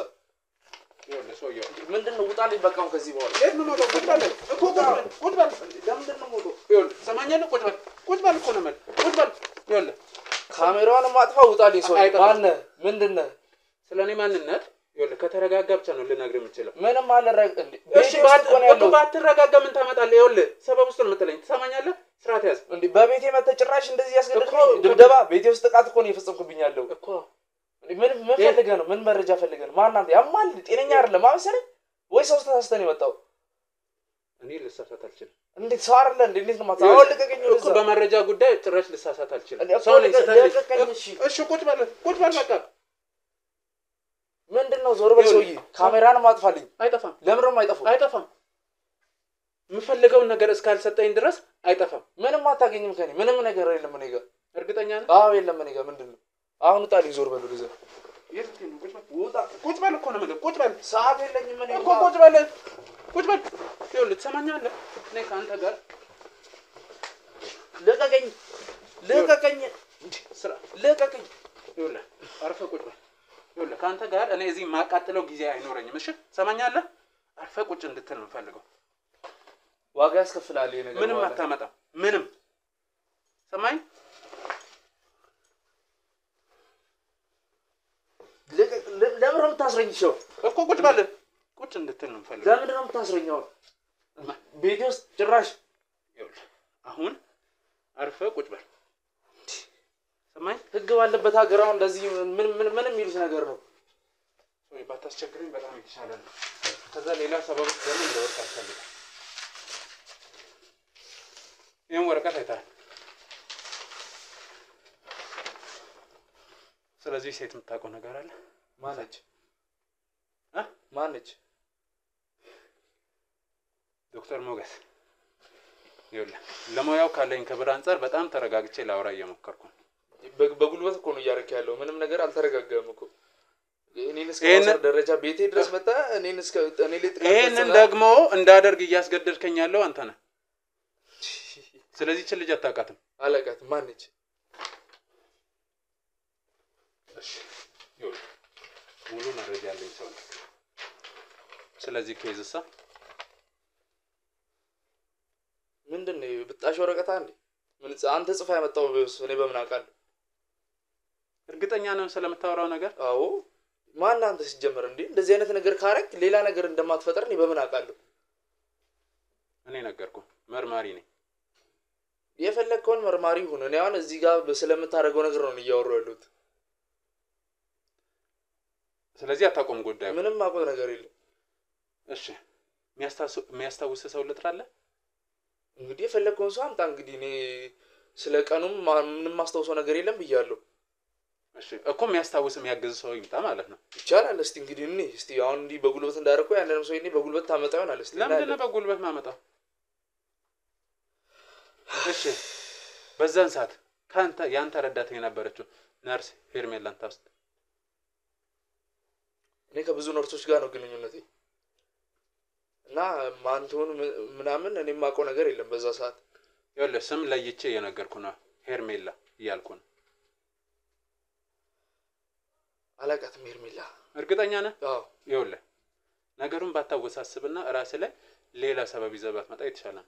ይኸውልህ ሰውዬው ምንድን ነው? ውጣልኝ በቃ አሁን ከዚህ በኋላ የት ነው የምወጣው? ቁጭ በል እኮ ቁጭ በል። ለምንድን ነው የምወጣው? ይኸውልህ ትሰማኛለህ? ቁጭ በል እኮ ነው የምልህ። ቁጭ በል። ይኸውልህ ካሜራዋንም አጥፋ። ውጣልኝ። ሰው ማነህ? ምንድን ነህ? ስለኔ ማንነት ይኸውልህ ከተረጋጋ ብቻ ነው ልነግርህ የምችለው። ምንም አልረጋጋ እንዴ? እሺ ባትረጋጋ ምን ታመጣለህ? ይኸውልህ ሰበብ ውስጥ ነው የምትለኝ። ትሰማኛለህ? ስርዓት ያዝ እንዴ። በቤቴ መተህ ጭራሽ እንደዚህ ያስገድደኝ ድብደባ። ቤቴ ውስጥ ጥቃት እኮ ነው የፈጸምኩብኝ ያለው እኮ። ምን ፈልገህ ነው? ምን መረጃ ፈልገህ ነው? ማን አንተ? ያማል። ጤነኛ አይደለም መሰለኝ ወይ ሰው ተሳስተህ ነው የመጣው? እኔ ልሳሳት አልችልም። እንዴት ሰው አይደለ እንዴ? እንዴት ነው ማታው? አውልቀቀኝ ወደዛ። እኮ በመረጃ ጉዳይ ጭራሽ ልሳሳት አልችልም። ሰው ነኝ ስተልኝ። እሺ ቁጭ በል በቃ። ምንድነው? ዞር በል ሰውዬ። ካሜራንም አጥፋልኝ። አይጠፋም። ለምን ነው የማይጠፋው? አይጠፋም። የምፈልገውን ነገር እስካልሰጠኝ ድረስ አይጠፋም። ምንም አታገኝም ከኔ። ምንም ነገር የለም እኔ ጋር። እርግጠኛ ነህ? አዎ የለም እኔ ጋር። ምንድነው? አሁን ውጣልኝ። ዞር በል ወደዛ። የት ነው? ቁጭ በል እኮ ነው የምልህ። ቁጭ በል። ሰዓት የለኝም እኔ እኮ። ቁጭ በል። ይኸውልህ ትሰማኛለህ? እኔ ከአንተ ጋር ልቀቀኝ። ልቀቀኝ። ይኸውልህ አርፈህ ቁጭ በል። ይኸውልህ ከአንተ ጋር እኔ እዚህ የማቃጥለው ጊዜ አይኖረኝም። እሺ ትሰማኛለህ? አርፈህ ቁጭ እንድትል ነው የምፈልገው። ዋጋ ያስከፍላል ይሄ ነገር። ምንም አታመጣም። ምንም ሰማኝ። ለምን ነው የምታስረኝው? እኮ ቁጭ በል። ቁጭ እንድትል ነው የምፈልገው። ለምን ነው የምታስረኝው? ቤቴ ውስጥ ጭራሽ። ይኸውልህ አሁን አርፈህ ቁጭ በል። ሰማኝ። ህግ ባለበት ሀገር አሁን እንደዚህ ምን የሚሉት ነገር ነው? ወይ ባታስቸግረኝ በጣም የተሻለ ነው። ከዛ ሌላ ሰበብ ደግሞ እንደወርቅ አልፈልግም። ይሄን ወረቀት አይተሃል። ስለዚህ ሴት የምታውቀው ነገር አለ? ማነች? ዶክተር ሞገስ። ይኸውልህ ለሙያው ካለኝ ክብር አንፃር በጣም ተረጋግቼ ላውራ እየሞከርኩ ነው። በጉልበት እኮ ነው እያደረክ ያለው። ምንም ነገር አልተረጋጋም እኮ። እኔን እስከ ደረጃ ቤቴ ድረስ መጣ። እኔ ላይ ይሄንን ደግሞ እንዳደርግ እያስገደድከኝ ያለው አንተ ነህ። ስለዚህ እቺ ልጅ አታውቃትም? አላውቃትም። ማነች? እሺ ይኸውልህ ሙሉ መረጃ ያለኝ ሰው ነው። ስለዚህ ኬዝሳ ምንድነው? ብጣሽ ወረቀት አንዴ ምን አንተ ጽፋ ያመጣው እኔ በምን አውቃለሁ? እርግጠኛ ነህ ስለምታወራው ነገር? አዎ። ማን አንተ ሲጀመር እንዴ? እንደዚህ አይነት ነገር ካረክ ሌላ ነገር እንደማትፈጠር እኔ በምን አውቃለሁ? እኔ ነገርኩህ፣ መርማሪ ነኝ። የፈለከውን መርማሪ ሁን። እኔ አሁን እዚህ ጋር ስለምታደርገው ነገር ነው እያወራሁ ያለሁት። ስለዚህ አታቆም ጉዳዩ። ምንም አቆም ነገር የለም። እሺ የሚያስታውስ ሰው ልጥራለህ? እንግዲህ የፈለከውን ሰው አምጣ። እንግዲህ እኔ ስለ ቀኑም ምንም ማስታውሰው ነገር የለም ብያለሁ። እሺ እኮ የሚያስታውስ የሚያግዝ ሰው ይምጣ ማለት ነው። ይቻላል። እስቲ እንግዲህ እስቲ አሁን እንዲህ በጉልበት እንዳደረኩ ያንንም ሰው በጉልበት ታመጣ ይሆናል። እስቲ ለምንድን ነው በጉልበት ማመጣው? እሺ በዛን ሰዓት ያንተ ረዳት የነበረችው ነርስ ሄርሜላን ታውስት? እኔ ከብዙ ነርሶች ጋር ነው ግንኙነቴ እና ማንቶን ምናምን እኔ የማውቀው ነገር የለም በዛ ሰዓት። ይኸውልህ ስም ለይቼ የነገርኩህ ነው ሄርሜላ እያልኩ ነው። አላውቃትም ሄርሜላ። እርግጠኛ ነህ? አዎ። ይኸውልህ ነገሩን ባታወሳስብና ራስህ ላይ ሌላ ሰበብ ይዘህ ባትመጣ የተሻለ ነው።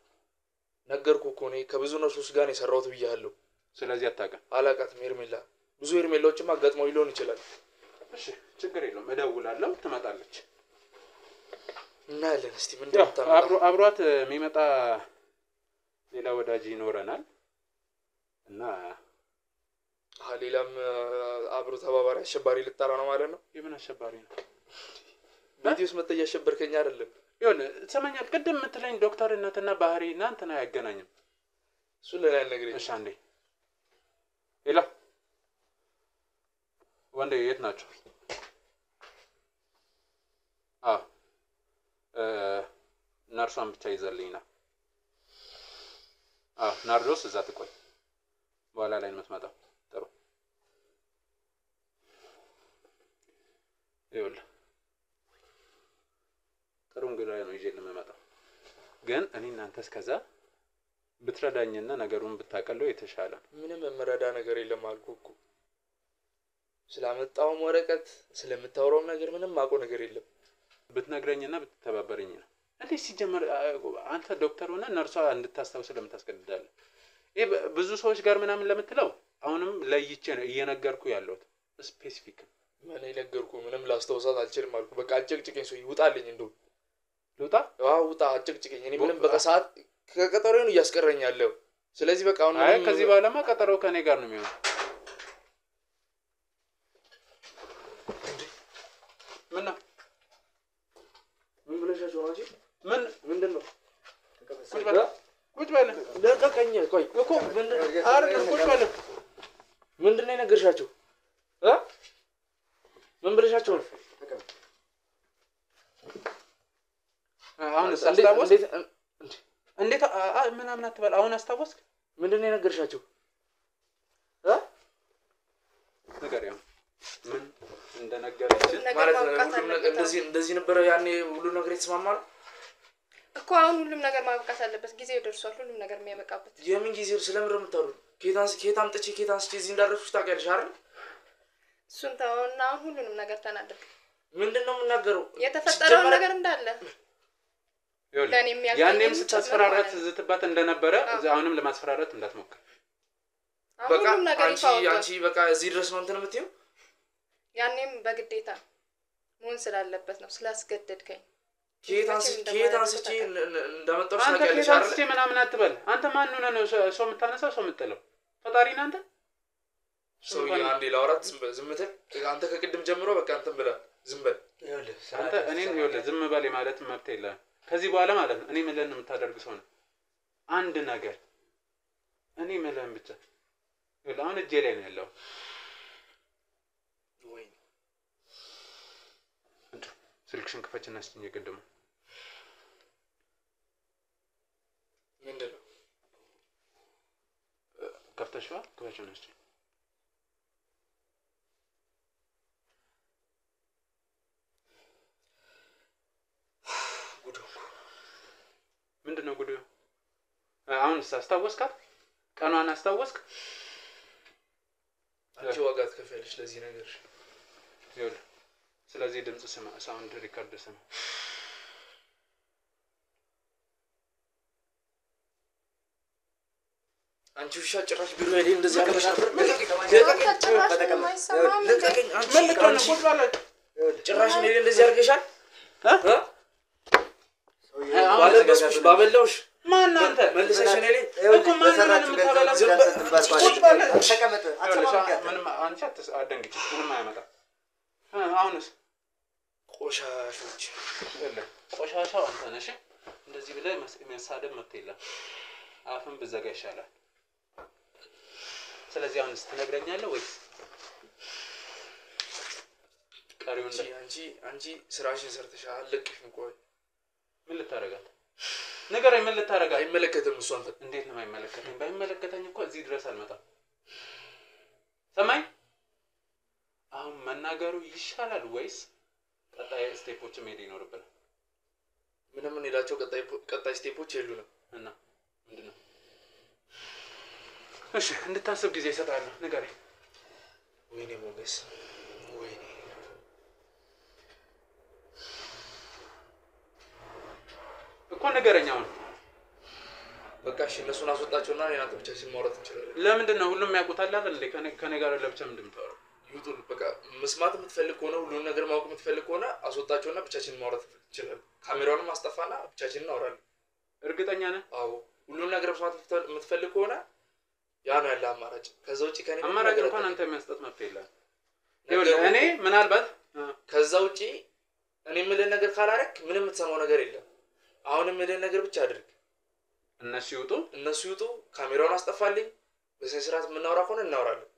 ነገርኩህ እኮ እኔ ከብዙ ነርሶች ጋር ነው የሰራሁት ብያለሁ። ስለዚህ አታውቅም። አላውቃትም ሄርሜላ። ብዙ ሄርሜላዎችማ አጋጥመው ሊሆን ይችላል። እሺ ችግር የለውም እደውላለሁ፣ ትመጣለች። እናያለን እስቲ ምን እንደምታመጣ። አብሯት የሚመጣ ሌላ ወዳጅ ይኖረናል እና ሌላም አብሮ ተባባሪ አሸባሪ ልጠራ ነው ማለት ነው። የምን አሸባሪ ነው? ቤቴስ መጥተህ እያሸበርከኝ አይደለም? ይኸውልህ ትሰማኛለህ? ቅድም የምትለኝ ዶክተርነትና ባህሪ እናንተን አያገናኝም። እሱን ለኔ አልነግረኝ። እሺ አንዴ ሄሎ ወንዴ የት ናቸው? ነርሷን ብቻ ይዘልኝ ና። ናርዶስ እዛ ትቆይ፣ በኋላ ላይ ነው የምትመጣው። ጥሩ ይኸውልህ ጥሩ እንግዳ ነው ይዤ ልመጣው፣ ግን እኔ እናንተ እስከዛ ብትረዳኝና ነገሩን ብታቀለው የተሻለ ነው። ምንም የምረዳ ነገር የለም አልኩህ እኮ። ስላመጣውም ወረቀት ስለምታወራው ነገር ምንም ማቆ ነገር የለም። ብትነግረኝና ብትተባበረኝ ነው። እንዴ ሲጀመር አንተ ዶክተር ሆነ ነርሷ እንድታስታውስ ለምታስገድዳለህ? ይሄ ብዙ ሰዎች ጋር ምናምን ለምትለው አሁንም ለይቼ ነው እየነገርኩ ያለሁት። ስፔሲፊክ ምን ነገርኩ? ምንም ላስታውሳት አልችልም አልኩ። በቃ አጨቅጭቀኝ፣ ሰው ይውጣልኝ። እንደው ልውጣ? አዎ ውጣ፣ አጨቅጭቀኝ። እኔ ምንም በቃ ሰዓት ከቀጠሮዬን እያስቀረኝ ያለው። ስለዚህ በቃ አሁን አይ ከዚህ በኋላማ ቀጠሮው ከኔ ጋር ነው የሚሆነው። ምን ነው ምን ብለሻቸው ነው እንጂ ምንድነው? ቁጭ በል ለቀቀኝ። ቆይ እኮ ምንድነው የነገርሻቸው? ምን ብለሻቸው ነው? አሁን አስታወስክ? እንዴት ምናምን አትበል። አሁን አስታወስክ? ምንድነው የነገርሻቸው? ንገሪው ምን እንደነገረችን ማለት ነው። ሁሉም ነገር እንደዚህ ነበረ ያኔ። ሁሉ ነገር የተስማማ ነው እኮ። አሁን ሁሉም ነገር ማብቃት አለበት። ጊዜው ደርሷል። ሁሉም ነገር የሚያበቃበት። የምን ጊዜው? ስለምን ረምታሉ? ኬት አምጥቼ እዚህ እንዳደረኩሽ ታውቂያለሽ አይደል? እሱን ተውና አሁን ሁሉንም ነገር ተናደርክ። ምንድነው የምናገረው? የተፈጠረው ነገር እንዳለ ያኔም ስታስፈራራት ዝትባት እንደነበረ አሁንም ለማስፈራራት እንዳትሞክር። በቃ አንቺ በቃ እዚህ ድረስ ነው እንትን የምትይው። ያኔም በግዴታ መሆን ስላለበት ነው ስላስገደድከኝ። ኬት አንስቼ እንዳመጣሁሽ አንተ ታውቂያለሽ ኬት አይደል? አንስቼ ምናምን አትበል። አንተ ማን ሆነህ ነው ሰው የምታነሳው ሰው የምትጥለው? ፈጣሪ ነህ አንተ። ሰው አንዴ ላውራት ዝም ብለህ አንተ ከቅድም ጀምሮ በቃ እንትን ብለህ ዝም በል። አንተ እኔን ይኸውልህ ዝም በል ማለት መብት የለህም ከዚህ በኋላ ማለት ነው። እኔ ምልህን የምታደርግ ሰው ነህ። አንድ ነገር እኔ ምልህን ብቻ ይኸውልህ አሁን እጄ ላይ ነው ያለው። ስልክሽን ክፈችና እስኪ ቅድም ምንድነው ከፍተሽዋል? ክፈችና እስኪ ምንድነው ጉዱ? አሁንስ አስታወስካት? ቀኗን አስታወስክ? አንቺ ዋጋ ትከፍያለሽ ለዚህ ነገር። ይኸውልህ ስለዚህ ድምጽ ስማ፣ ሳውንድ ሪከርድ ስማ። አንቺ ውሻ ጭራሽ ቢሮ ላይ እንደዛ አድርገሻል። ጭራሽ እኔ እንደዚህ አድርገሻል። ባለበስኩሽ ባበላውሽ ማን አንተ መልሰሽ እኔ ላይ እኮ ማን ነው የምታበላው? ተቀመጥ። ምንም አንቺ አትደንግጪ፣ ምንም አያመጣም። አሁንስ ቆሻሾች ቆሻሻው አንተ ነሽ። እንደዚህ ብለህ መሳደብ መብት የለም። አፍን ብዘጋ ይሻላል። ስለዚህ አሁንስ ትነግረኛለህ ወይስ ቀሪውን? አንቺ ስራሽን ሰርተሻል። አለቅሽም። ቆይ ምን ልታረጋት? ንገረኝ፣ ምን ልታረጋት? አይመለከትም። እሱ አንተ እንዴት ነው የማይመለከተኝ? ባይመለከተኝ እኮ እዚህ ድረስ አልመጣም። ሰማኝ። አሁን መናገሩ ይሻላል ወይስ ቀጣይ ስቴፖችን መሄድ ይኖርብናል? ምንም እንሄዳቸው ቀጣይ ስቴፖች የሉንም። እና ምንድነው? እሺ እንድታስብ ጊዜ እሰጥሃለሁ። ንገረኝ። ወይኔ ሞገስ፣ ወይኔ እኮ ንገረኝ አሁን በቃ እሺ እነሱን አስወጣቸውና እናንተ ብቻችን ማውራት እንችላለን ለምንድን ነው ሁሉም ያውቁታል አይደል እንዴ ከኔ ጋር ለብቻ ምንድን ነው ይውጡ በቃ መስማት የምትፈልግ ከሆነ ሁሉን ነገር ማወቅ የምትፈልግ ከሆነ አስወጣቸውና ብቻችን ማውራት እንችላለን ካሜራውን ማስጠፋና ብቻችን እናወራለን እርግጠኛ ነህ አዎ ሁሉን ነገር መስማት የምትፈልግ ከሆነ ያ ነው ያለ አማራጭ ከዛ ውጪ ከኔ አማራጭ እንኳን አንተ የሚያስጠጥ መፍትሄ የለም ይኸውልህ እኔ ምናልባት ከዛ ውጪ እኔ የምልህ ነገር ካላረክ ምንም የምትሰማው ነገር የለም አሁን የምልህ ነገር ብቻ አድርግ እነሱ ይውጡ ካሜራውን አስጠፋልኝ በስነ ስርዓት የምናወራ ከሆነ እናወራለን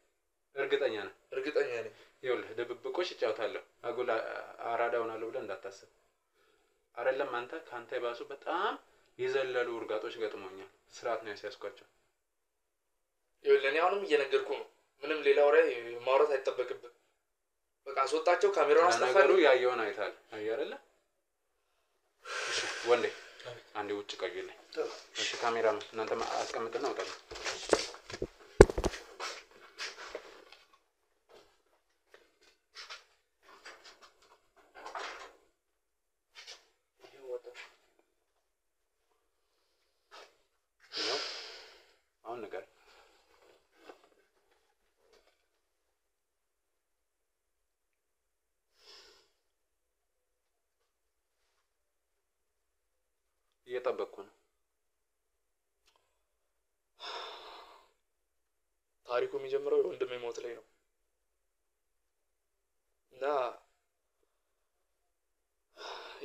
እርግጠኛ ነኝ ይኸውልህ ድብብቆሽ እጫውታለሁ አጉል አራዳ ሆናለሁ ብለህ እንዳታስብ አይደለም አንተ ካንተ ባሱ በጣም የዘለሉ ውርጋጦች ገጥሞኛል ስርዓት ነው ያስያዝኳቸው ይኸውልህ እኔ አሁንም እየነገርኩ ነው ምንም ሌላ ወሬ ማውራት አይጠበቅብህ በቃ አስወጣቸው ካሜራውን አስጠፋልኝ ያየውን አይታል አይደለ እሺ ወንዴ አንዴ ውጭ ቀይልኝ እሺ ካሜራውን እናንተ አስቀምጥና ወጣ አሁን ነገር እየጠበቅኩ ነው ታሪኩ የሚጀምረው የወንድሜ ሞት ላይ ነው እና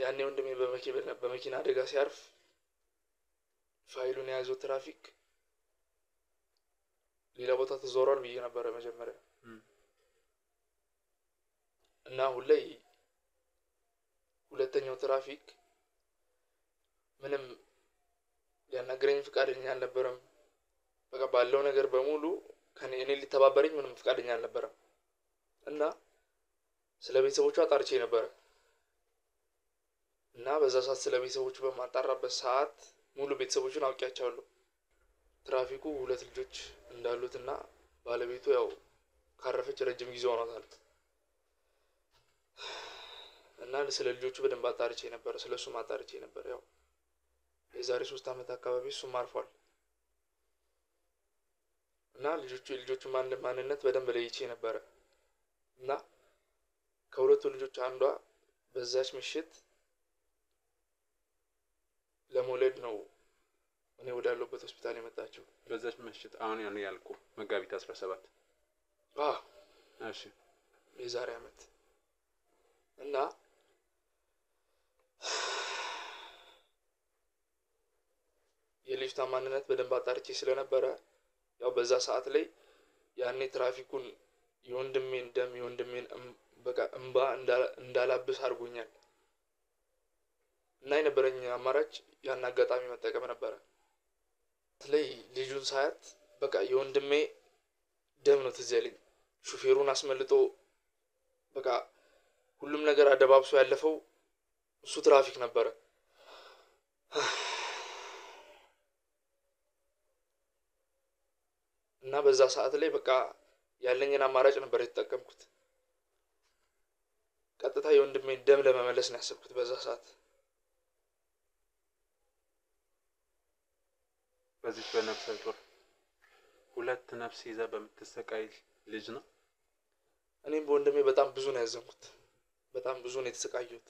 ያኔ ወንድሜ በመኪና አደጋ ሲያርፍ ፋይሉን የያዘው ትራፊክ ሌላ ቦታ ተዞሯል ብዬ ነበር መጀመሪያ እና አሁን ላይ ሁለተኛው ትራፊክ ምንም ሊያናገረኝ ፍቃደኛ አልነበረም በቃ ባለው ነገር በሙሉ እኔ ሊተባበረኝ ምንም ፍቃደኛ አልነበረም እና ስለ ቤተሰቦቹ አጣርቼ ነበር እና በዛ ሰዓት ስለ ቤተሰቦቹ በማጣራበት ሰዓት ሙሉ ቤተሰቦቹን አውቂያቸዋለሁ ትራፊኩ ሁለት ልጆች እንዳሉትና ባለቤቱ ያው ካረፈች ረጅም ጊዜ ሆኗታል እና ስለ ልጆቹ በደንብ አጣርቼ ነበር ስለሱ ማጣርቼ ነበር ያው የዛሬ 3 አመት አካባቢ እሱም አርፏል እና ልጆቹ ማንነት በደንብ ለይቼ ነበር እና ከሁለቱ ልጆች አንዷ በዛች ምሽት ለመውለድ ነው እኔ ወዳለሁበት ሆስፒታል የመጣችው በዛች ምሽት አሁን ያልኩ መጋቢት 17 እሺ የዛሬ አመት እና የልጅቷ ማንነት በደንብ አጣርቼ ስለነበረ ያው በዛ ሰዓት ላይ ያኔ ትራፊኩን የወንድሜን በቃ እንባ እንዳላብስ አድርጎኛል እና የነበረኝ አማራጭ ያን አጋጣሚ መጠቀም ነበር ላይ ልጁን ሳያት በቃ የወንድሜ ደም ነው ትዝ ያለኝ ሹፌሩን አስመልጦ በቃ ሁሉም ነገር አደባብሶ ያለፈው እሱ ትራፊክ ነበር እና በዛ ሰዓት ላይ በቃ ያለኝን አማራጭ ነበር የተጠቀምኩት ቀጥታ የወንድሜን ደም ለመመለስ ነው ያሰብኩት በዛ ሰዓት በዚህ በነፍሰ ጡር ሁለት ነፍስ ይዛ በምትሰቃይ ልጅ ነው እኔም በወንድሜ በጣም ብዙ ነው ያዘንኩት በጣም ብዙ ነው የተሰቃየሁት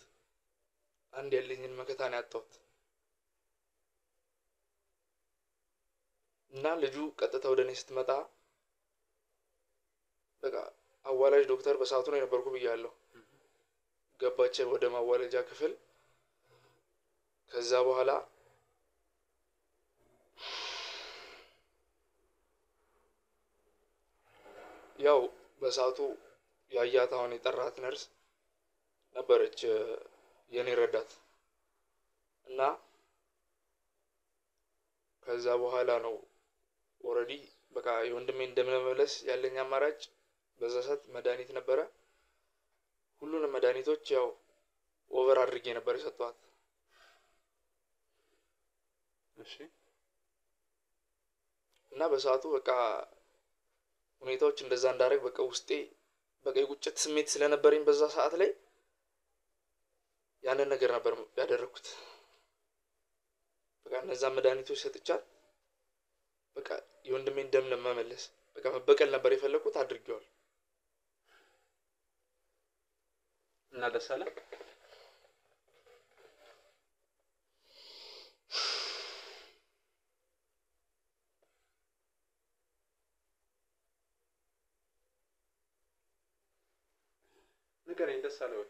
አንድ ያለኝን መከታ ነው ያጣሁት እና ልጁ ቀጥታ ወደኔ ስትመጣ በቃ አዋላጅ ዶክተር በሰዓቱ ነው የነበርኩ ብያለሁ ገባች ወደ ማዋለጃ ክፍል ከዛ በኋላ ያው በሰዓቱ ያያት አሁን የጠራት ነርስ ነበረች የኔ ረዳት እና ከዛ በኋላ ነው ኦሬዲ በቃ የወንድሜን ደም ለመመለስ ያለኝ አማራጭ በዛ ሰዓት መድኃኒት ነበረ ሁሉንም መድኃኒቶች ያው ኦቨር አድርጌ ነበር የሰጠኋት እሺ እና በሰዓቱ በቃ ሁኔታዎች እንደዛ እንዳደረግ በቃ ውስጤ በቃ የቁጭት ስሜት ስለነበረኝ በዛ ሰዓት ላይ ያንን ነገር ነበር ያደረኩት በቃ እነዛ መድኃኒቶች ሰጥቻት በቃ የወንድሜን ደም ለመመለስ በቃ መበቀል ነበር የፈለኩት አድርጌዋል እና ደስ አለ ንገረኝ ደስ አለ ወይ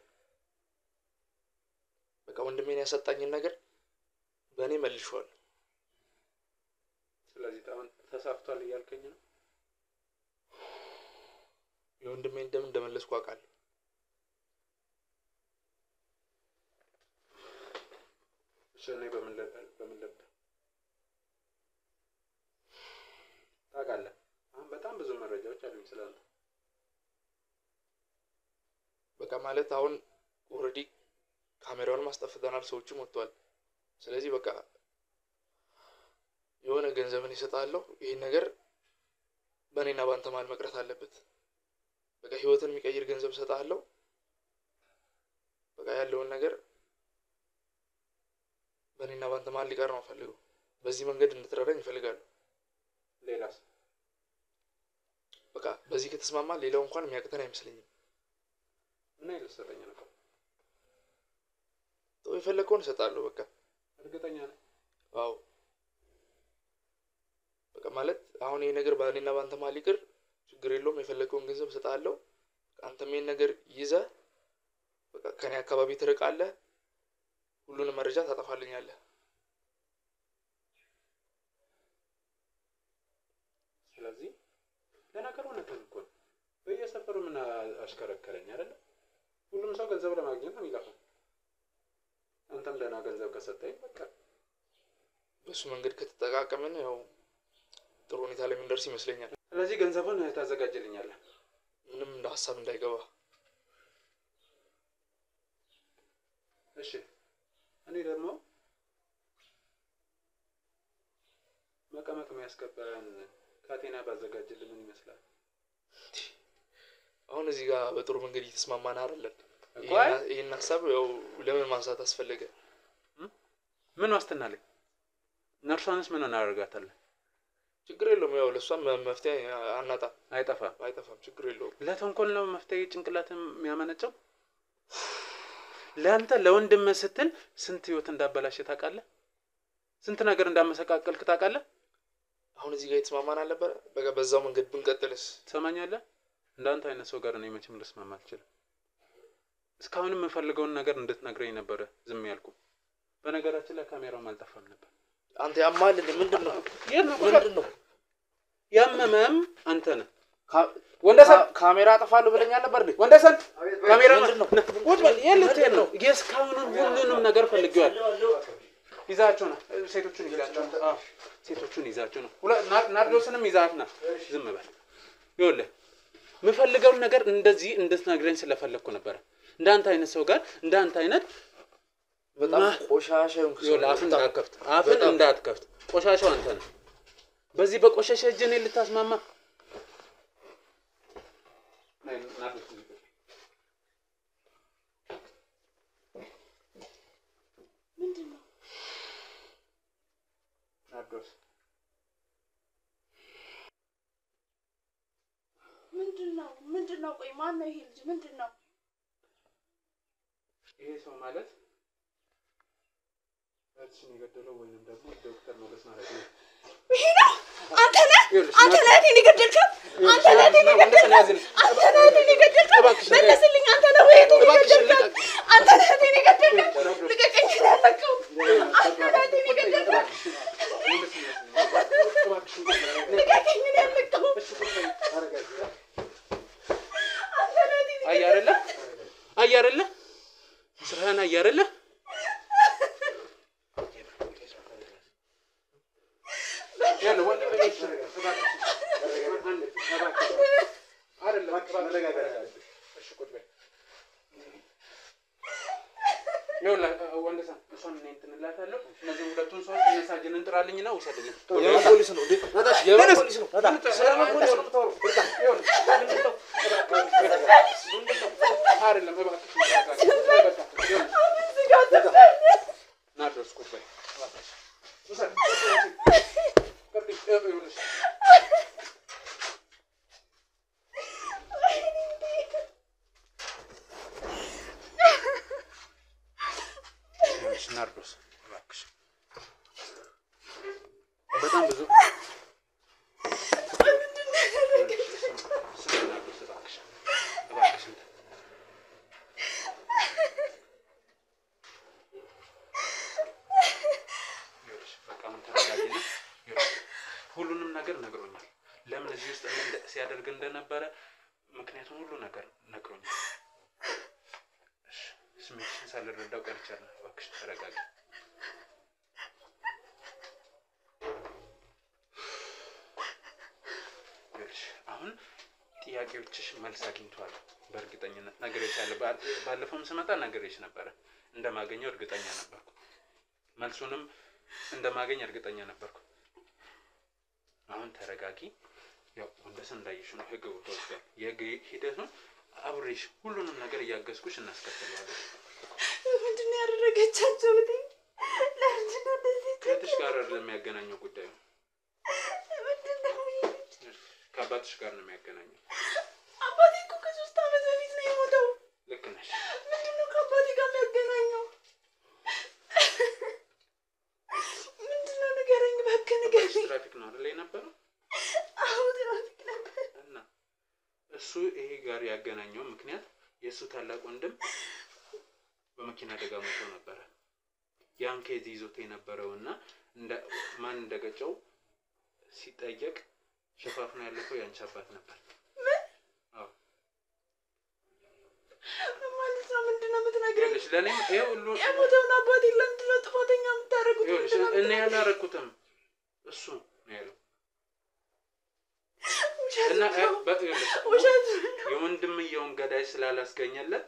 በቃ ወንድሜን ያሰጣኝን ነገር በእኔ መልሼዋለሁ ስለዚህ ታውን ተሳፍቷል እያልከኝ ነው የወንድሜን ደም እንደመለስኩ አውቃለሁ እኔ በምን ታውቃለህ አሁን በጣም ብዙ መረጃዎች አሉኝ ስላንተ በቃ ማለት አሁን ኦሬዲ ካሜራውን ማስጠፍተናል ሰዎችም ወጥቷል ስለዚህ በቃ የሆነ ገንዘብን ይሰጣለሁ ይሄን ነገር በእኔና ባንተ መሃል መቅረት አለበት በቃ ህይወትን የሚቀይር ገንዘብ ሰጣለሁ በቃ ያለውን ነገር በእኔና ባንተ መሃል ሊቀር ነው ፈልገው በዚህ መንገድ እንድትረዳኝ ይፈልጋሉ ሌላስ በቃ በዚህ ከተስማማ ሌላው እንኳን የሚያቅተን አይመስለኝም እና ይልሰረኛ ነው ተው ይፈልገውን ሰጣለሁ በቃ እርግጠኛ ነኝ አዎ በቃ ማለት አሁን ይሄ ነገር በእኔና ባንተ መሃል ሊቀር ችግር የለውም የፈለከውን ገንዘብ ሰጣለሁ አንተም ይሄን ነገር ይዘህ በቃ ከኔ አካባቢ ትርቃለህ ሁሉንም መረጃ ታጠፋልኛለህ ስለዚህ ለነገሩ ነበር እኮ በየሰፈሩ ምን አሽከረከረኝ አይደል ሁሉም ሰው ገንዘብ ለማግኘት ነው የሚላፈው አንተም ደህና ገንዘብ ከሰጠኝ በቃ በሱ መንገድ ከተጠቃቀምን ያው ጥሩ ሁኔታ ላይ ምንደርስ ይመስለኛል ስለዚህ ገንዘቡን ታዘጋጅልኛለህ ምንም እንደ ሐሳብ እንዳይገባ እሺ እኔ ደግሞ መቀመቅ የሚያስከብረን ካቴና ባዘጋጅልን ምን ይመስላል አሁን እዚህ ጋር በጥሩ መንገድ እየተስማማን አይደለም ቆይ ይሄን ሐሳብ ያው ለምን ማንሳት አስፈለገ ምን ዋስትና ላይ ነርሷንስ ምን እናደርጋታለን ችግር የለውም ያው ለሷም መፍትሄ አይጠፋም ችግር የለውም ለተንኮል ነው መፍትሄ ጭንቅላትም የሚያመነጨው ለአንተ ለወንድም ስትል ስንት ህይወት እንዳበላሽ ታውቃለህ ስንት ነገር እንዳመሰቃቀልክ ታውቃለህ አሁን እዚህ ጋር የተስማማን አልነበረ በቃ በዛው መንገድ ብንቀጥልስ ትሰማኛለህ እንዳንተ አይነት ሰው ጋር ነው መቼም ልስማማ አልችልም እስካሁንም የምፈልገውን ነገር እንድትነግረኝ ነበር ዝም ያልኩ በነገራችን ላይ ካሜራው አልጠፋም ነበር አንተ ያማል ምንድነው ያመመም አንተ ነህ ወንደሰን ካሜራ አጠፋለሁ ብለኛል ነበር እንዴ ወንደሰን ካሜራ ምንድነው ወጥ የለቴን ነው የስካሁን ሁሉንም ነገር ፈልጌዋል ይዛቸው ነው ሴቶቹን ይዛቸው ሴቶቹን ይዛቸው ነው ናርዶስንም ይዛትና ዝም በል ይኸውልህ የምፈልገውን ነገር እንደዚህ እንድትነግረኝ ስለፈለኩ ነበር እንዳንተ አይነት ሰው ጋር እንዳንተ አይነት በጣም ቆሻሻውን አፍን እንዳትከፍት ቆሻሻው አንተ ነህ በዚህ በቆሻሻ እጅን ልታስማማ ምንድነው ቆይ ማን ነው ይሄ ልጅ ምንድነው ይሄ ሰው ማለት እርሱን የገደለው ወይንም ደግሞ ዶክተር ሞገስ ማለት ነው ይሄ ነው አንተ ነህ እኔን የገደልከው አንተ ነህ እኔን የገደልከው መለስልኝ አንተ ነህ ወይ እኔን የገደልከው አንተ ነህ እኔን የገደልከው ልቀቀኝ ያለከው አንተ ነህ እኔን የገደልከው ልቀቀኝ ያለከው አያረለ ስራህን አያረለ ያለ ወንድ እሺ ቁጭ በይ ይኸውላ ወንደሰን እሷን እኔ እንትን እላታለሁ እነዚህ ሁለቱን ሰዎች እነሳጅን እንጥራልኝና ውሰድልኝ የማን ፖሊስ ነው እንዴ የማን ፖሊስ ነው ሰላም ፖሊስ ነው አይደለም እባክሽ ናርዶስ ቁጭ በይ ይኸውልሽ ናርዶስ እባክሽ በጣም ብዙ ሁሉንም ነገር ነግሮኛል። ለምን እዚህ ውስጥ ሲያደርግ እንደነበረ ምክንያቱም ሁሉ ነገር ነግሮኛል። እሺ ስሜትሽን ሳልረዳው ቀርቻለሁ። እባክሽ ተረጋጊ። አሁን ጥያቄዎችሽ መልስ አግኝተዋል። በእርግጠኝነት ነግሬሻለሁ። ባለፈውም ስመጣ ነግሬሽ ነበረ። እንደማገኘው እርግጠኛ ነበርኩ። መልሱንም እንደማገኝ እርግጠኛ ነበርኩ። አሁን ተረጋጊ። ያው ወንደሰን እንዳይሽ ነው ህግ ወጥቷል። የህግ ሂደቱን አብሬሽ ሁሉንም ነገር እያገዝኩሽ እናስከትላለን። ምንድን ነው ያደረገቻቸው? ለምንድን ነው እንደዚህ ከእህትሽ ጋር አይደለም የሚያገናኘው ጉዳዩ። ምንድን ነው? ከአባትሽ ጋር ነው የሚያገናኘው። አባቴ እኮ ከ3 ዓመት በፊት ነው የሞተው። ልክ ነሽ። ምንድን ነው ከአባቴ ጋር የሚያገናኘው? ምንድን ነው ንገረኝ፣ እባክህ ንገረኝ። ትራፊክ ነው አይደል የነበረው? አዎ ትራፊክ ነበር። እና እሱ ይሄ ጋር ያገናኘው ምክንያት የእሱ ታላቅ ወንድም በመኪና አደጋ ሞቶ ነበረ። ያን ኬዝ ይዞት የነበረውና ማን እንደገጨው ሲጠየቅ ሸፋፍና ያለፈው ያንቺ አባት ነበር። ምን? አዎ ማለት ነው። ምንድን ነው የምትነግረኝ? ይኸውልሽ ለእኔም ይሄ ሁሉ የሞተውን አባቴ ለምንድን ነው ጥፋተኛ የምታደርጉት? ይኸውልሽ እኔ ያላረኩትም እሱ ነው ያለው። እና ውሸት የወንድምየውን ገዳይ ስላላስገኘለት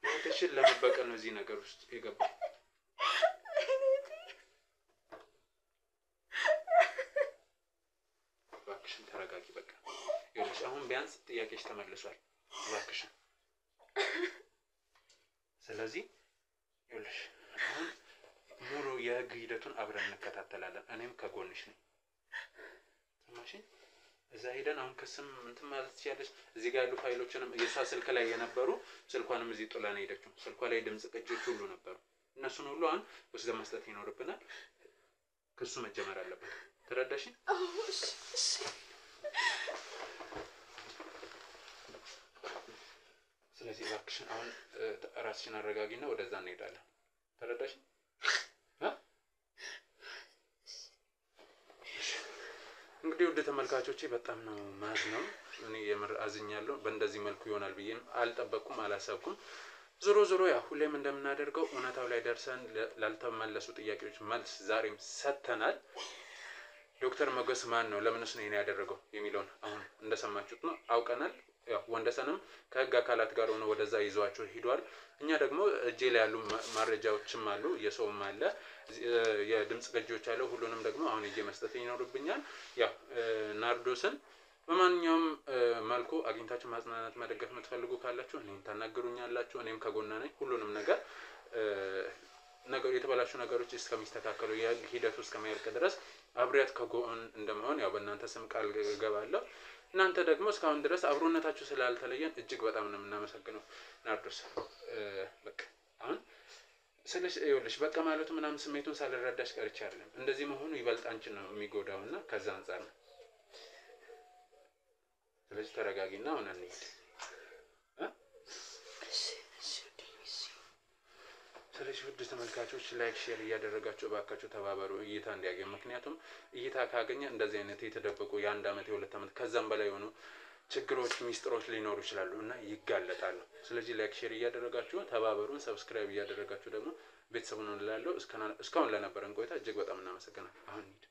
እህትሽን ለመበቀል ነው እዚህ ነገር ውስጥ የገባው። እባክሽን ተረጋጊ። በቃ ይኸውልሽ አሁን ቢያንስ ጥያቄሽ ተመልሷል። እባክሽን ስለዚህ ይኸውልሽ አሁን ሙሉ የህግ ሂደቱን አብረን እንከታተላለን። እኔም ከጎንሽ ነኝ። ሰማሽኝ? እዛ ሄደን አሁን ከስም እንትን ማለት ትችያለሽ። እዚህ ጋር ያሉ ፋይሎችንም የሷ ስልክ ላይ የነበሩ ስልኳንም እዚህ ጥላ ነው ሄደችው። ስልኳ ላይ ድምጽ ቅጂዎች ሁሉ ነበሩ። እነሱን ሁሉ አሁን ወስደን መስጠት ይኖርብናል። ክሱ መጀመር አለበት። ተረዳሽኝ? አዎ እሺ እሺ። ስለዚህ እባክሽን አሁን ራስሽን አረጋጊና ወደዛ እንሄዳለን። ተረዳሽኝ? እንግዲህ ወደ ተመልካቾቼ በጣም ነው ማዝነው። እኔ የምር አዝኛለሁ። በእንደዚህ መልኩ ይሆናል ብዬ አልጠበቅኩም፣ አላሰብኩም። ዞሮ ዞሮ ያው ሁሌም እንደምናደርገው እውነታው ላይ ደርሰን ላልተመለሱ ጥያቄዎች መልስ ዛሬም ሰጥተናል። ዶክተር ሞገስ ማን ነው፣ ለምንስ ነው ይሄን ያደረገው የሚለውን አሁን እንደሰማችሁት ነው አውቀናል። ያው ወንደሰንም ከህግ አካላት ጋር ሆኖ ወደዛ ይዟቸው ሄዷል። እኛ ደግሞ እጄ ላይ ያሉ ማረጃዎችም አሉ፣ የሰውም አለ፣ የድምጽ ቅጂዎች አሉ። ሁሉንም ደግሞ አሁን እጄ መስጠት ይኖርብኛል። ያው ናርዶስን በማንኛውም መልኩ አግኝታችሁ ማጽናናት መደገፍ የምትፈልጉ ካላችሁ እኔን ታናግሩኛላችሁ። እኔም ከጎና ነኝ። ሁሉንም ነገር የተበላሹ ነገሮች እስከሚስተካከሉ ሂደቱ እስከሚያልቅ ድረስ አብሬያት ከጎን እንደመሆን ያው በእናንተ ስም ቃል እገባለሁ። እናንተ ደግሞ እስካሁን ድረስ አብሮነታችሁ ስላልተለየን እጅግ በጣም ነው የምናመሰግነው። ናርዶስ በቃ አሁን ስለሽ ይኸውልሽ በቃ ማለቱ ምናምን ስሜቱን ሳልረዳሽ ቀርቼ አይደለም። እንደዚህ መሆኑ ይበልጥ አንቺን ነው የሚጎዳውና ከዛ አንፃር ነው። ስለዚህ ተረጋጊና አሁን እንሂድ። ስለዚህ ውድ ተመልካቾች ላይክ ሼር እያደረጋችሁ እባካችሁ ተባበሩ፣ እይታ እንዲያገኝ። ምክንያቱም እይታ ካገኘ እንደዚህ አይነት የተደበቁ የ1 ዓመት የ2 ዓመት ከዛም በላይ የሆኑ ችግሮች ሚስጥሮች ሊኖሩ ይችላሉ እና ይጋለጣሉ። ስለዚህ ላይክ ሼር እያደረጋችሁ ተባበሩን። ሰብስክራይብ እያደረጋችሁ ደግሞ ቤተሰቡን እንላለው። እስካሁን ለነበረን ቆይታ እጅግ በጣም እናመሰግናለን። አሁን እንሂድ።